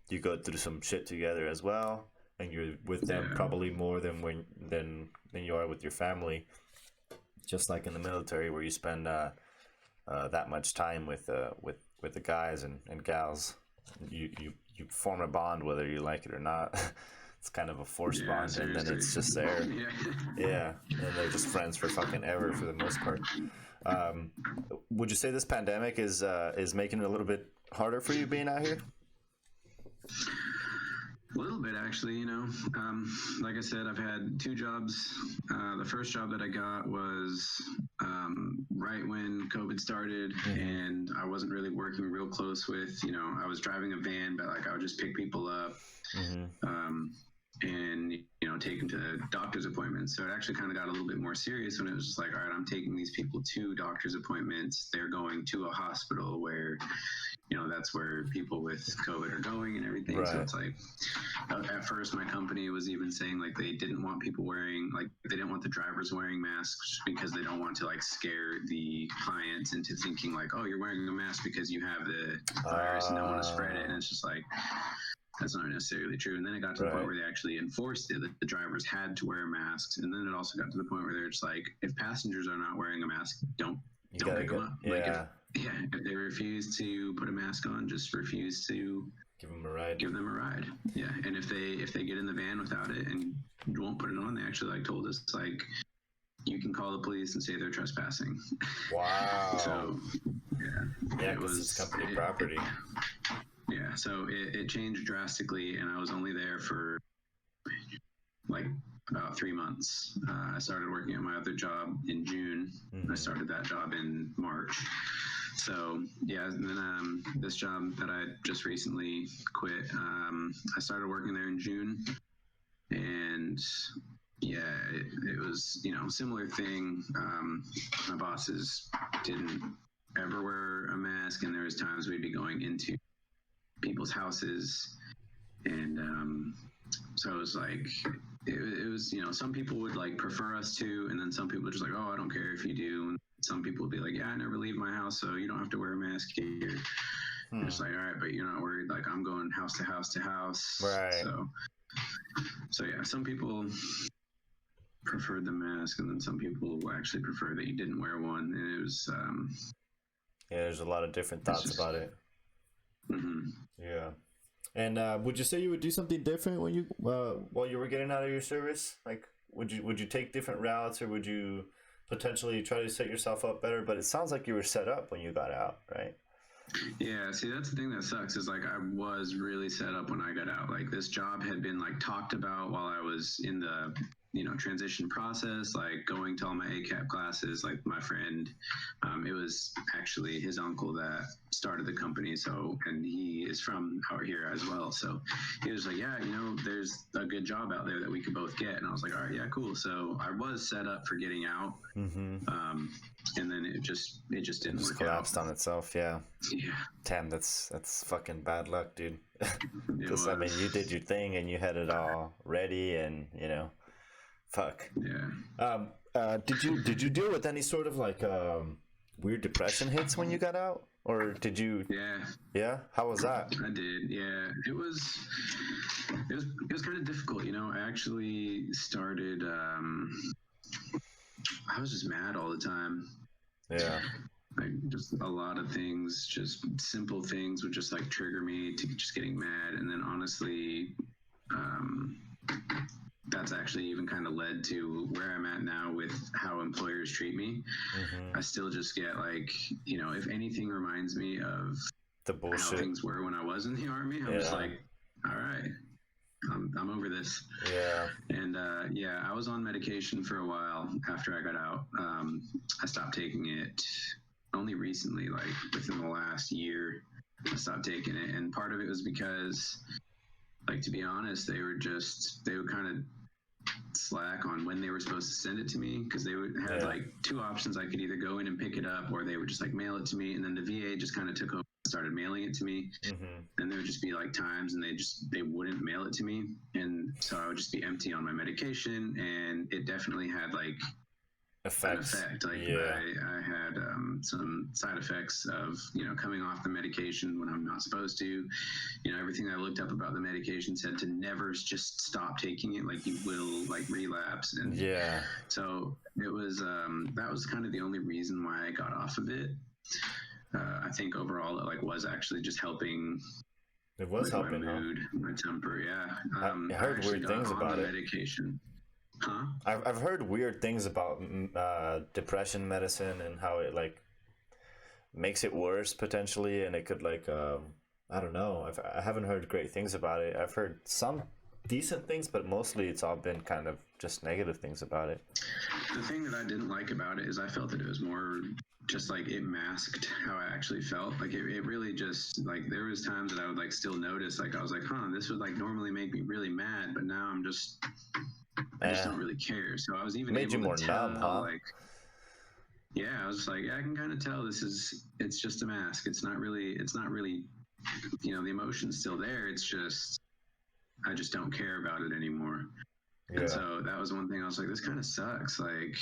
A: you go through some shit together as well, and you're with them probably more than you are with your family. Just like in the military, where you spend that much time with the guys and gals, you form a bond whether you like it or not. It's kind of a forced bond, seriously. And then it's just there. Yeah, and they're just friends for fucking ever for the most part. Would you say this pandemic is making it a little bit harder for you being out here?
B: A little bit, actually. Like I said, I've had 2 jobs. The first job that I got was right when COVID started, and I wasn't really working real close with, I was driving a van, but like I would just pick people up and, take them to doctor's appointments. So it actually kind of got a little bit more serious when it was just like, all right, I'm taking these people to doctor's appointments. They're going to a hospital where, that's where people with COVID are going and everything. Right. So it's like, at first my company was even saying like they didn't want people wearing, like they didn't want the drivers wearing masks because they don't want to like scare the clients into thinking like, oh, you're wearing a mask because you have the virus and don't want to spread it. And it's just like, that's not necessarily true. And then it got to the point where they actually enforced it, that the drivers had to wear masks. And then it also got to the point where they're just like, if passengers are not wearing a mask, don't pick them up. Like if they refuse to put a mask on, just refuse to
A: give them a ride.
B: Yeah. And if they get in the van without it and won't put it on, they actually like told us like, you can call the police and say they're trespassing.
A: Wow.
B: So
A: yeah, it was company property.
B: Yeah, so it changed drastically, and I was only there for like about 3 months. I started working at my other job in June. I started that job in March. So yeah, and then this job that I just recently quit, I started working there in June, and yeah, it was, you know, similar thing. My bosses didn't ever wear a mask, and there was times we'd be going into people's houses, and so it was like it was, you know, some people would like prefer us to, and then some people were just like, oh, I don't care if you do. And some people would be like, yeah, I never leave my house, so you don't have to wear a mask here. It's like, all right, but you're not worried. Like, I'm going house to house to house.
A: Right.
B: So yeah, some people preferred the mask, and then some people actually prefer that you didn't wear one. And it was
A: yeah, there's a lot of different thoughts about it. Yeah. And would you say you would do something different when you while you were getting out of your service? Like, would you take different routes, or would you potentially try to set yourself up better? But it sounds like you were set up when you got out, right?
B: Yeah, see, that's the thing that sucks, is like I was really set up when I got out. Like, this job had been like talked about while I was in the, you know, transition process, like going to all my ACAP classes. Like, my friend, it was actually his uncle that started the company, so, and he is from out here as well, so he was like, yeah, you know, there's a good job out there that we could both get. And I was like, all right, yeah, cool. So I was set up for getting out, and then it just didn't work
A: collapsed
B: out.
A: on itself. Yeah. Damn, that's fucking bad luck, dude. Because I mean, you did your thing and you had it all ready, and you know, fuck.
B: Yeah.
A: Did you deal with any sort of like weird depression hits when you got out, or did you? Yeah. How was that?
B: I did. Yeah. It was kind of difficult. You know, I actually started. I was just mad all the time.
A: Yeah.
B: Like, just a lot of things, just simple things would just like trigger me to just getting mad. And then honestly, that's actually even kind of led to where I'm at now with how employers treat me. I still just get like, you know, if anything reminds me of
A: the bullshit,
B: how things were when I was in the Army, I'm just like, all right, I'm over this.
A: Yeah.
B: And yeah, I was on medication for a while after I got out. I stopped taking it only recently, like within the last year. I stopped taking it, and part of it was because, like, to be honest, they would kind of slack on when they were supposed to send it to me, because they would have like two options. I could either go in and pick it up, or they would just like mail it to me, and then the VA just kind of took over and started mailing it to me. And there would just be like times and they wouldn't mail it to me, and so I would just be empty on my medication, and it definitely had like
A: effect.
B: Like, I had some side effects of, you know, coming off the medication when I'm not supposed to. You know, everything I looked up about the medication said to never just stop taking it, like you will like relapse. And so it was that was kind of the only reason why I got off of it. I think overall it like was actually just helping.
A: It was helping
B: my mood, my temper.
A: I heard weird things about it.
B: Medication. Huh?
A: I've heard weird things about depression medicine, and how it like makes it worse potentially, and it could like I don't know. I haven't heard great things about it. I've heard some decent things, but mostly it's all been kind of just negative things about it.
B: The thing that I didn't like about it is I felt that it was more just like it masked how I actually felt. Like it really just like, there was times that I would like still notice, like I was like, this would like normally make me really mad, but now I'm just, I just don't really care. So I was even
A: made you more numb, huh?
B: Like, yeah, I was just like, I can kind of tell it's just a mask. It's not really, you know, the emotion's still there. It's just, I just don't care about it anymore. And so that was one thing I was like, this kind of sucks. Like,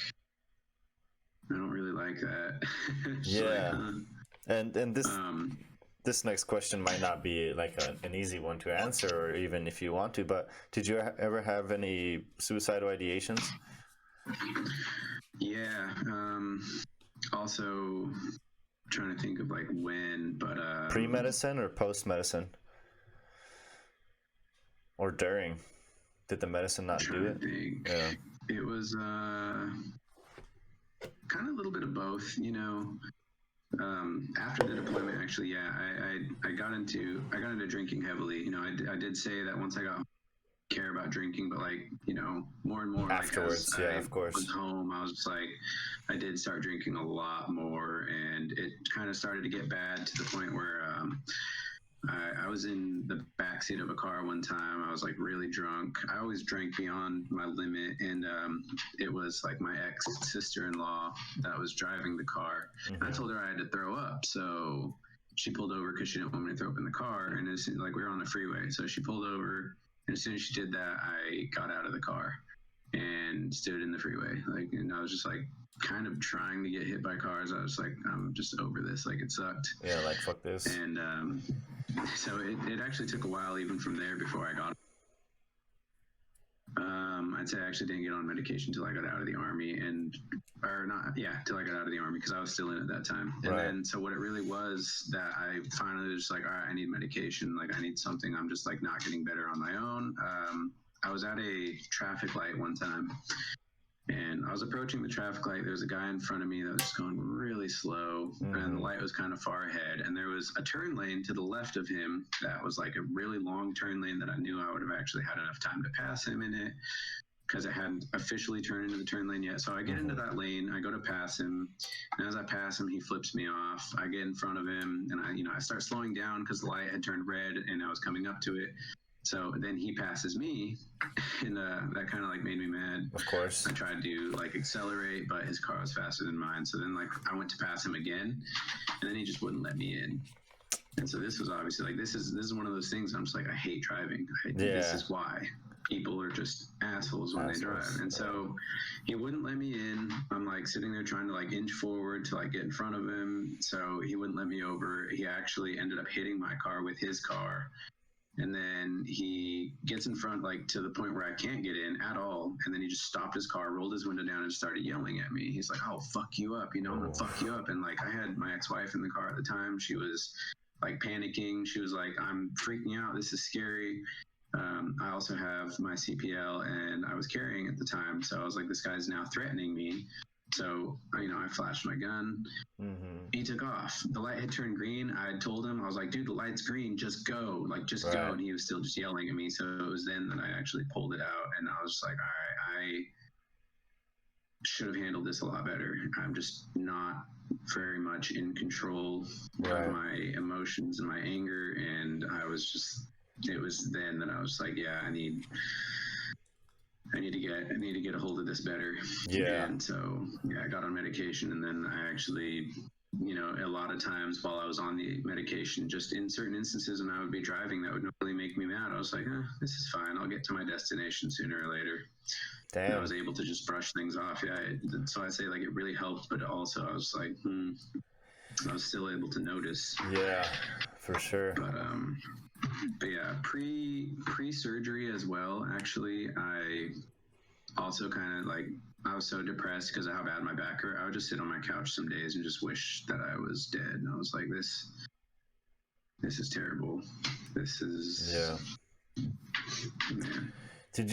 B: I don't really like that.
A: And this next question might not be like an easy one to answer, or even if you want to, but did you ever have any suicidal ideations?
B: Yeah. Also trying to think of like when, but
A: pre-medicine or post-medicine, or during? Did the medicine not do it?
B: Yeah. It was kind of a little bit of both, you know. After the deployment, actually, I got into drinking heavily. You know, I did say that once I got care about drinking, but like, you know, more and more
A: afterwards,
B: like, as
A: of course.
B: I was home, I was just like, I did start drinking a lot more, and it kind of started to get bad to the point where I was in the backseat of a car one time. I was like really drunk. I always drank beyond my limit, and it was like my ex-sister-in-law that was driving the car. Mm-hmm. I told her I had to throw up, so she pulled over because she didn't want me to throw up in the car. And it seemed like we were on the freeway, so she pulled over, and as soon as she did that, I got out of the car and stood in the freeway. Like, and I was just like kind of trying to get hit by cars. I was like, I'm just over this. Like, it sucked.
A: Yeah, like, fuck this.
B: And so it actually took a while even from there before I got I'd say I actually didn't get on medication till I got out of the Army, till I got out of the Army, because I was still in at that time. And then, so what it really was that I finally was just like, all right, I need medication. Like, I need something. I'm just like not getting better on my own. I was at a traffic light one time, and I was approaching the traffic light. There was a guy in front of me that was going really slow, and the light was kind of far ahead. And there was a turn lane to the left of him that was like a really long turn lane that I knew I would have actually had enough time to pass him in it, because it hadn't officially turned into the turn lane yet. So I get into that lane, I go to pass him, and as I pass him, he flips me off. I get in front of him, and I start slowing down because the light had turned red and I was coming up to it. So then he passes me, and that kind of like made me mad.
A: Of course.
B: I tried to like accelerate, but his car was faster than mine. So then like I went to pass him again, and then he just wouldn't let me in. And so this was obviously like, this is one of those things I'm just like, I hate driving. This is why people are just assholes when they drive. And so he wouldn't let me in. I'm like sitting there trying to like inch forward to like get in front of him. So he wouldn't let me over. He actually ended up hitting my car with his car. And then he gets in front, like to the point where I can't get in at all. And then he just stopped his car, rolled his window down, and started yelling at me. He's like, "I'll fuck you up, I'm gonna fuck you up." And like, I had my ex-wife in the car at the time. She was like panicking. She was like, "I'm freaking out. This is scary." I also have my CPL, and I was carrying at the time. So I was like, this guy's now threatening me. So, I flashed my gun. He took off. The light had turned green. I had told him, I was like, dude, the light's green. Just go. Like, just go. And he was still just yelling at me. So it was then that I actually pulled it out. And I was like, all right, I should have handled this a lot better. I'm just not very much in control of my emotions and my anger. And it was then that I was like, yeah, I need to get a hold of this better. Yeah. And so, I got on medication, and then I actually, a lot of times while I was on the medication, just in certain instances when I would be driving that would really make me mad, I was like, this is fine. I'll get to my destination sooner or later. Damn. And I was able to just brush things off. Yeah. So I say like it really helped, but also I was like, I was still able to notice.
A: Yeah, for sure.
B: But yeah, pre-surgery as well, actually, I also kind of like, I was so depressed because of how bad my back hurt. I would just sit on my couch some days and just wish that I was dead. And I was like, this is terrible. This is... Man.
A: Do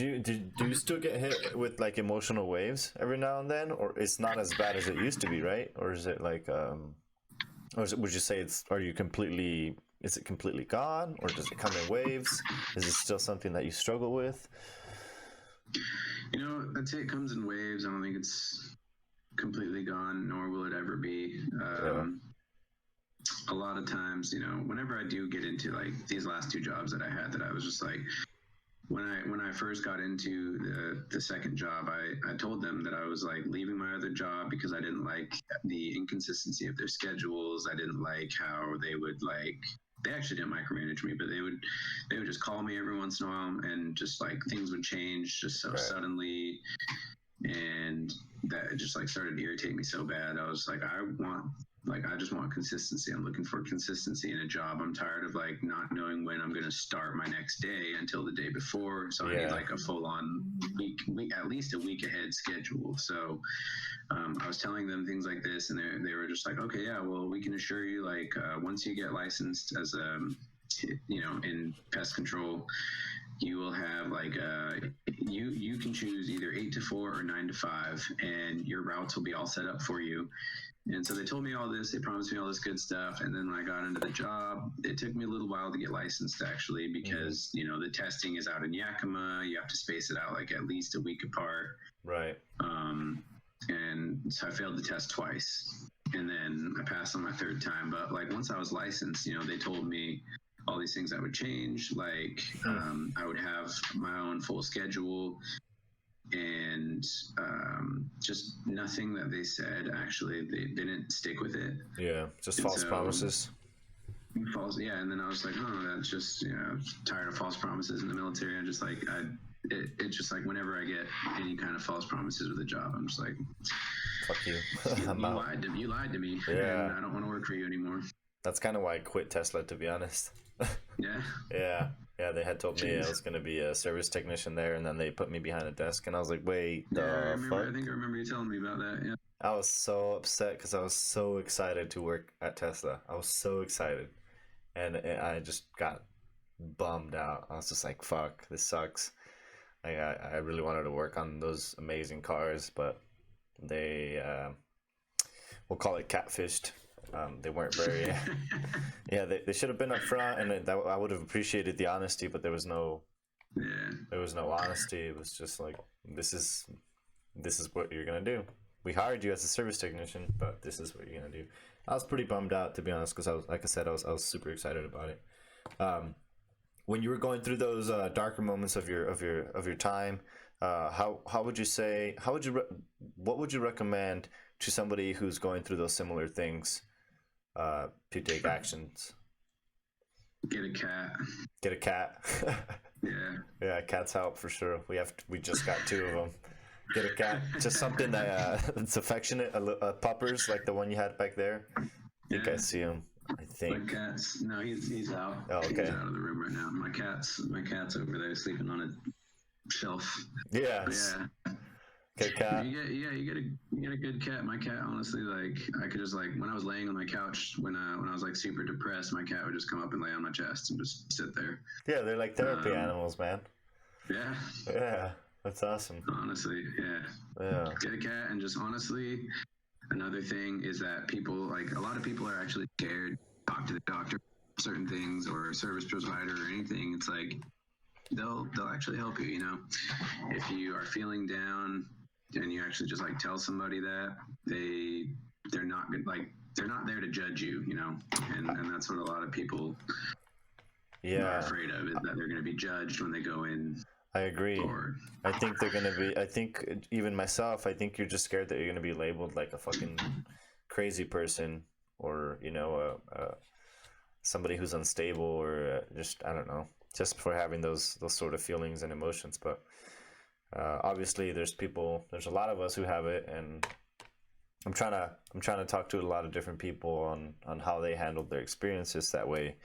A: you still get hit with like emotional waves every now and then, or it's not as bad as it used to be, right? Or is it like, would you say is it completely gone, or does it come in waves? Is it still something that you struggle with?
B: I'd say it comes in waves. I don't think it's completely gone, nor will it ever be. A lot of times, whenever I do get into like these last two jobs that I had, that I was just like, when I first got into the second job, I told them that I was like leaving my other job because I didn't like the inconsistency of their schedules. I didn't like how they would like, they actually didn't micromanage me, but they would just call me every once in a while, and just like things would change just so suddenly, and that just like started to irritate me so bad. I was like, I just want consistency. I'm looking for consistency in a job. I'm tired of like not knowing when I'm going to start my next day until the day before. So I need like a full on week, at least a week ahead schedule. So I was telling them things like this, and they were just like, okay, yeah, well, we can assure you, like, once you get licensed as in pest control, you will have like you can choose either 8 to 4 or 9 to 5, and your routes will be all set up for you. And so they told me all this, they promised me all this good stuff. And then when I got into the job, it took me a little while to get licensed, actually, because, you know, the testing is out in Yakima. You have to space it out like at least a week apart.
A: Right.
B: And so I failed the test twice. And then I passed on my third time. But like once I was licensed, you know, they told me all these things that would change. Like I would have my own full schedule. And just nothing that they said, actually, they didn't stick with it.
A: Yeah, just false promises.
B: False, yeah. And then I was like, oh, that's just, you know, tired of false promises in the military. I'm just like, it's just like whenever I get any kind of false promises with a job, I'm just like,
A: fuck you.
B: You lied to me.
A: Yeah.
B: And I don't want to work for you anymore.
A: That's kind of why I quit Tesla, to be honest.
B: Yeah.
A: Yeah, they had told me I was going to be a service technician there, and then they put me behind a desk, and I was like, wait,
B: I think I remember you telling me about that, yeah.
A: I was so upset because I was so excited to work at Tesla. I was so excited, and I just got bummed out. I was just like, fuck, this sucks. I really wanted to work on those amazing cars, but they, we'll call it catfished. They weren't very yeah, they should have been up front, and I would have appreciated the honesty, but there was no honesty. It was just like, this is what you're gonna do. We hired you as a service technician, but this is what you're gonna do. I was pretty bummed out, to be honest, because I was super excited about it. When you were going through those darker moments of your time, what would you recommend to somebody who's going through those similar things to take actions?
B: Get a cat.
A: Get a cat. Yeah, cats help for sure. We just got 2 of them. Get a cat, just something that's affectionate. Puppers like the one you had back there. I think I see him. I think.
B: My cat's no, he's out.
A: Oh, okay.
B: He's out of the room right now. My cat's over there sleeping on a shelf.
A: Yeah. Good cat.
B: You get a good cat. My cat, honestly, like I could just like when I was laying on my couch when I was like super depressed, my cat would just come up and lay on my chest and just sit there.
A: Yeah, they're like therapy animals, man.
B: Yeah,
A: that's awesome.
B: Honestly, yeah. Get a cat, and just honestly, another thing is that a lot of people are actually scared to talk to the doctor about certain things or a service provider or anything. It's like they'll actually help you. You know, if you are feeling down and you actually just like tell somebody that, they're not there to judge you. You know, and that's what a lot of people are afraid of, is that they're going to be judged when they go in.
A: I agree. I think they're going to be, I think even myself, I think you're just scared that you're going to be labeled like a fucking crazy person, or, you know, somebody who's unstable, or just, I don't know, just for having those sort of feelings and emotions. But obviously there's a lot of us who have it, and I'm trying to talk to a lot of different people on how they handled their experiences. That way,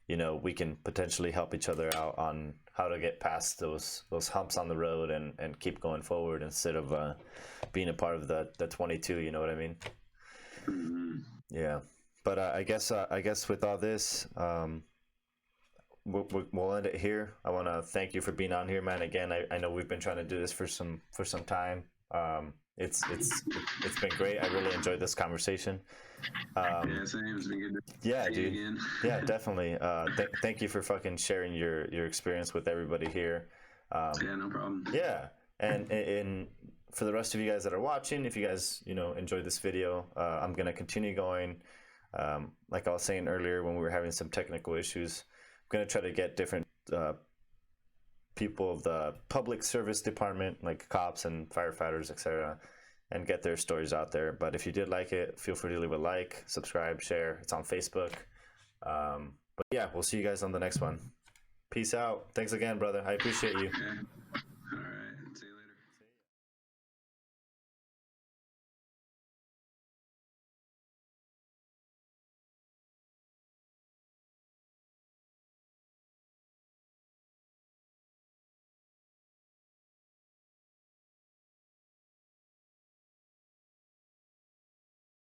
A: you know, we can potentially help each other out on how to get past those humps on the road and keep going forward, instead of being a part of the 22. You know what I mean?
B: Mm-hmm.
A: Yeah. But I guess with all this, we'll end it here. I want to thank you for being on here, man. Again, I know we've been trying to do this for some time. It's been great. I really enjoyed this conversation.
B: Same. It's been good to see you again.
A: Yeah, definitely. Thank you for fucking sharing your experience with everybody here.
B: Yeah, no problem.
A: Yeah, and for the rest of you guys that are watching, if you guys enjoyed this video, I'm gonna continue going. Like I was saying earlier when we were having some technical issues, I'm gonna try to get different people of the public service department, like cops and firefighters, etc., and get their stories out there. But if you did like it, feel free to leave a like, subscribe, share. It's on Facebook. But yeah, we'll see you guys on the next one. Peace out. Thanks again, brother. I appreciate you.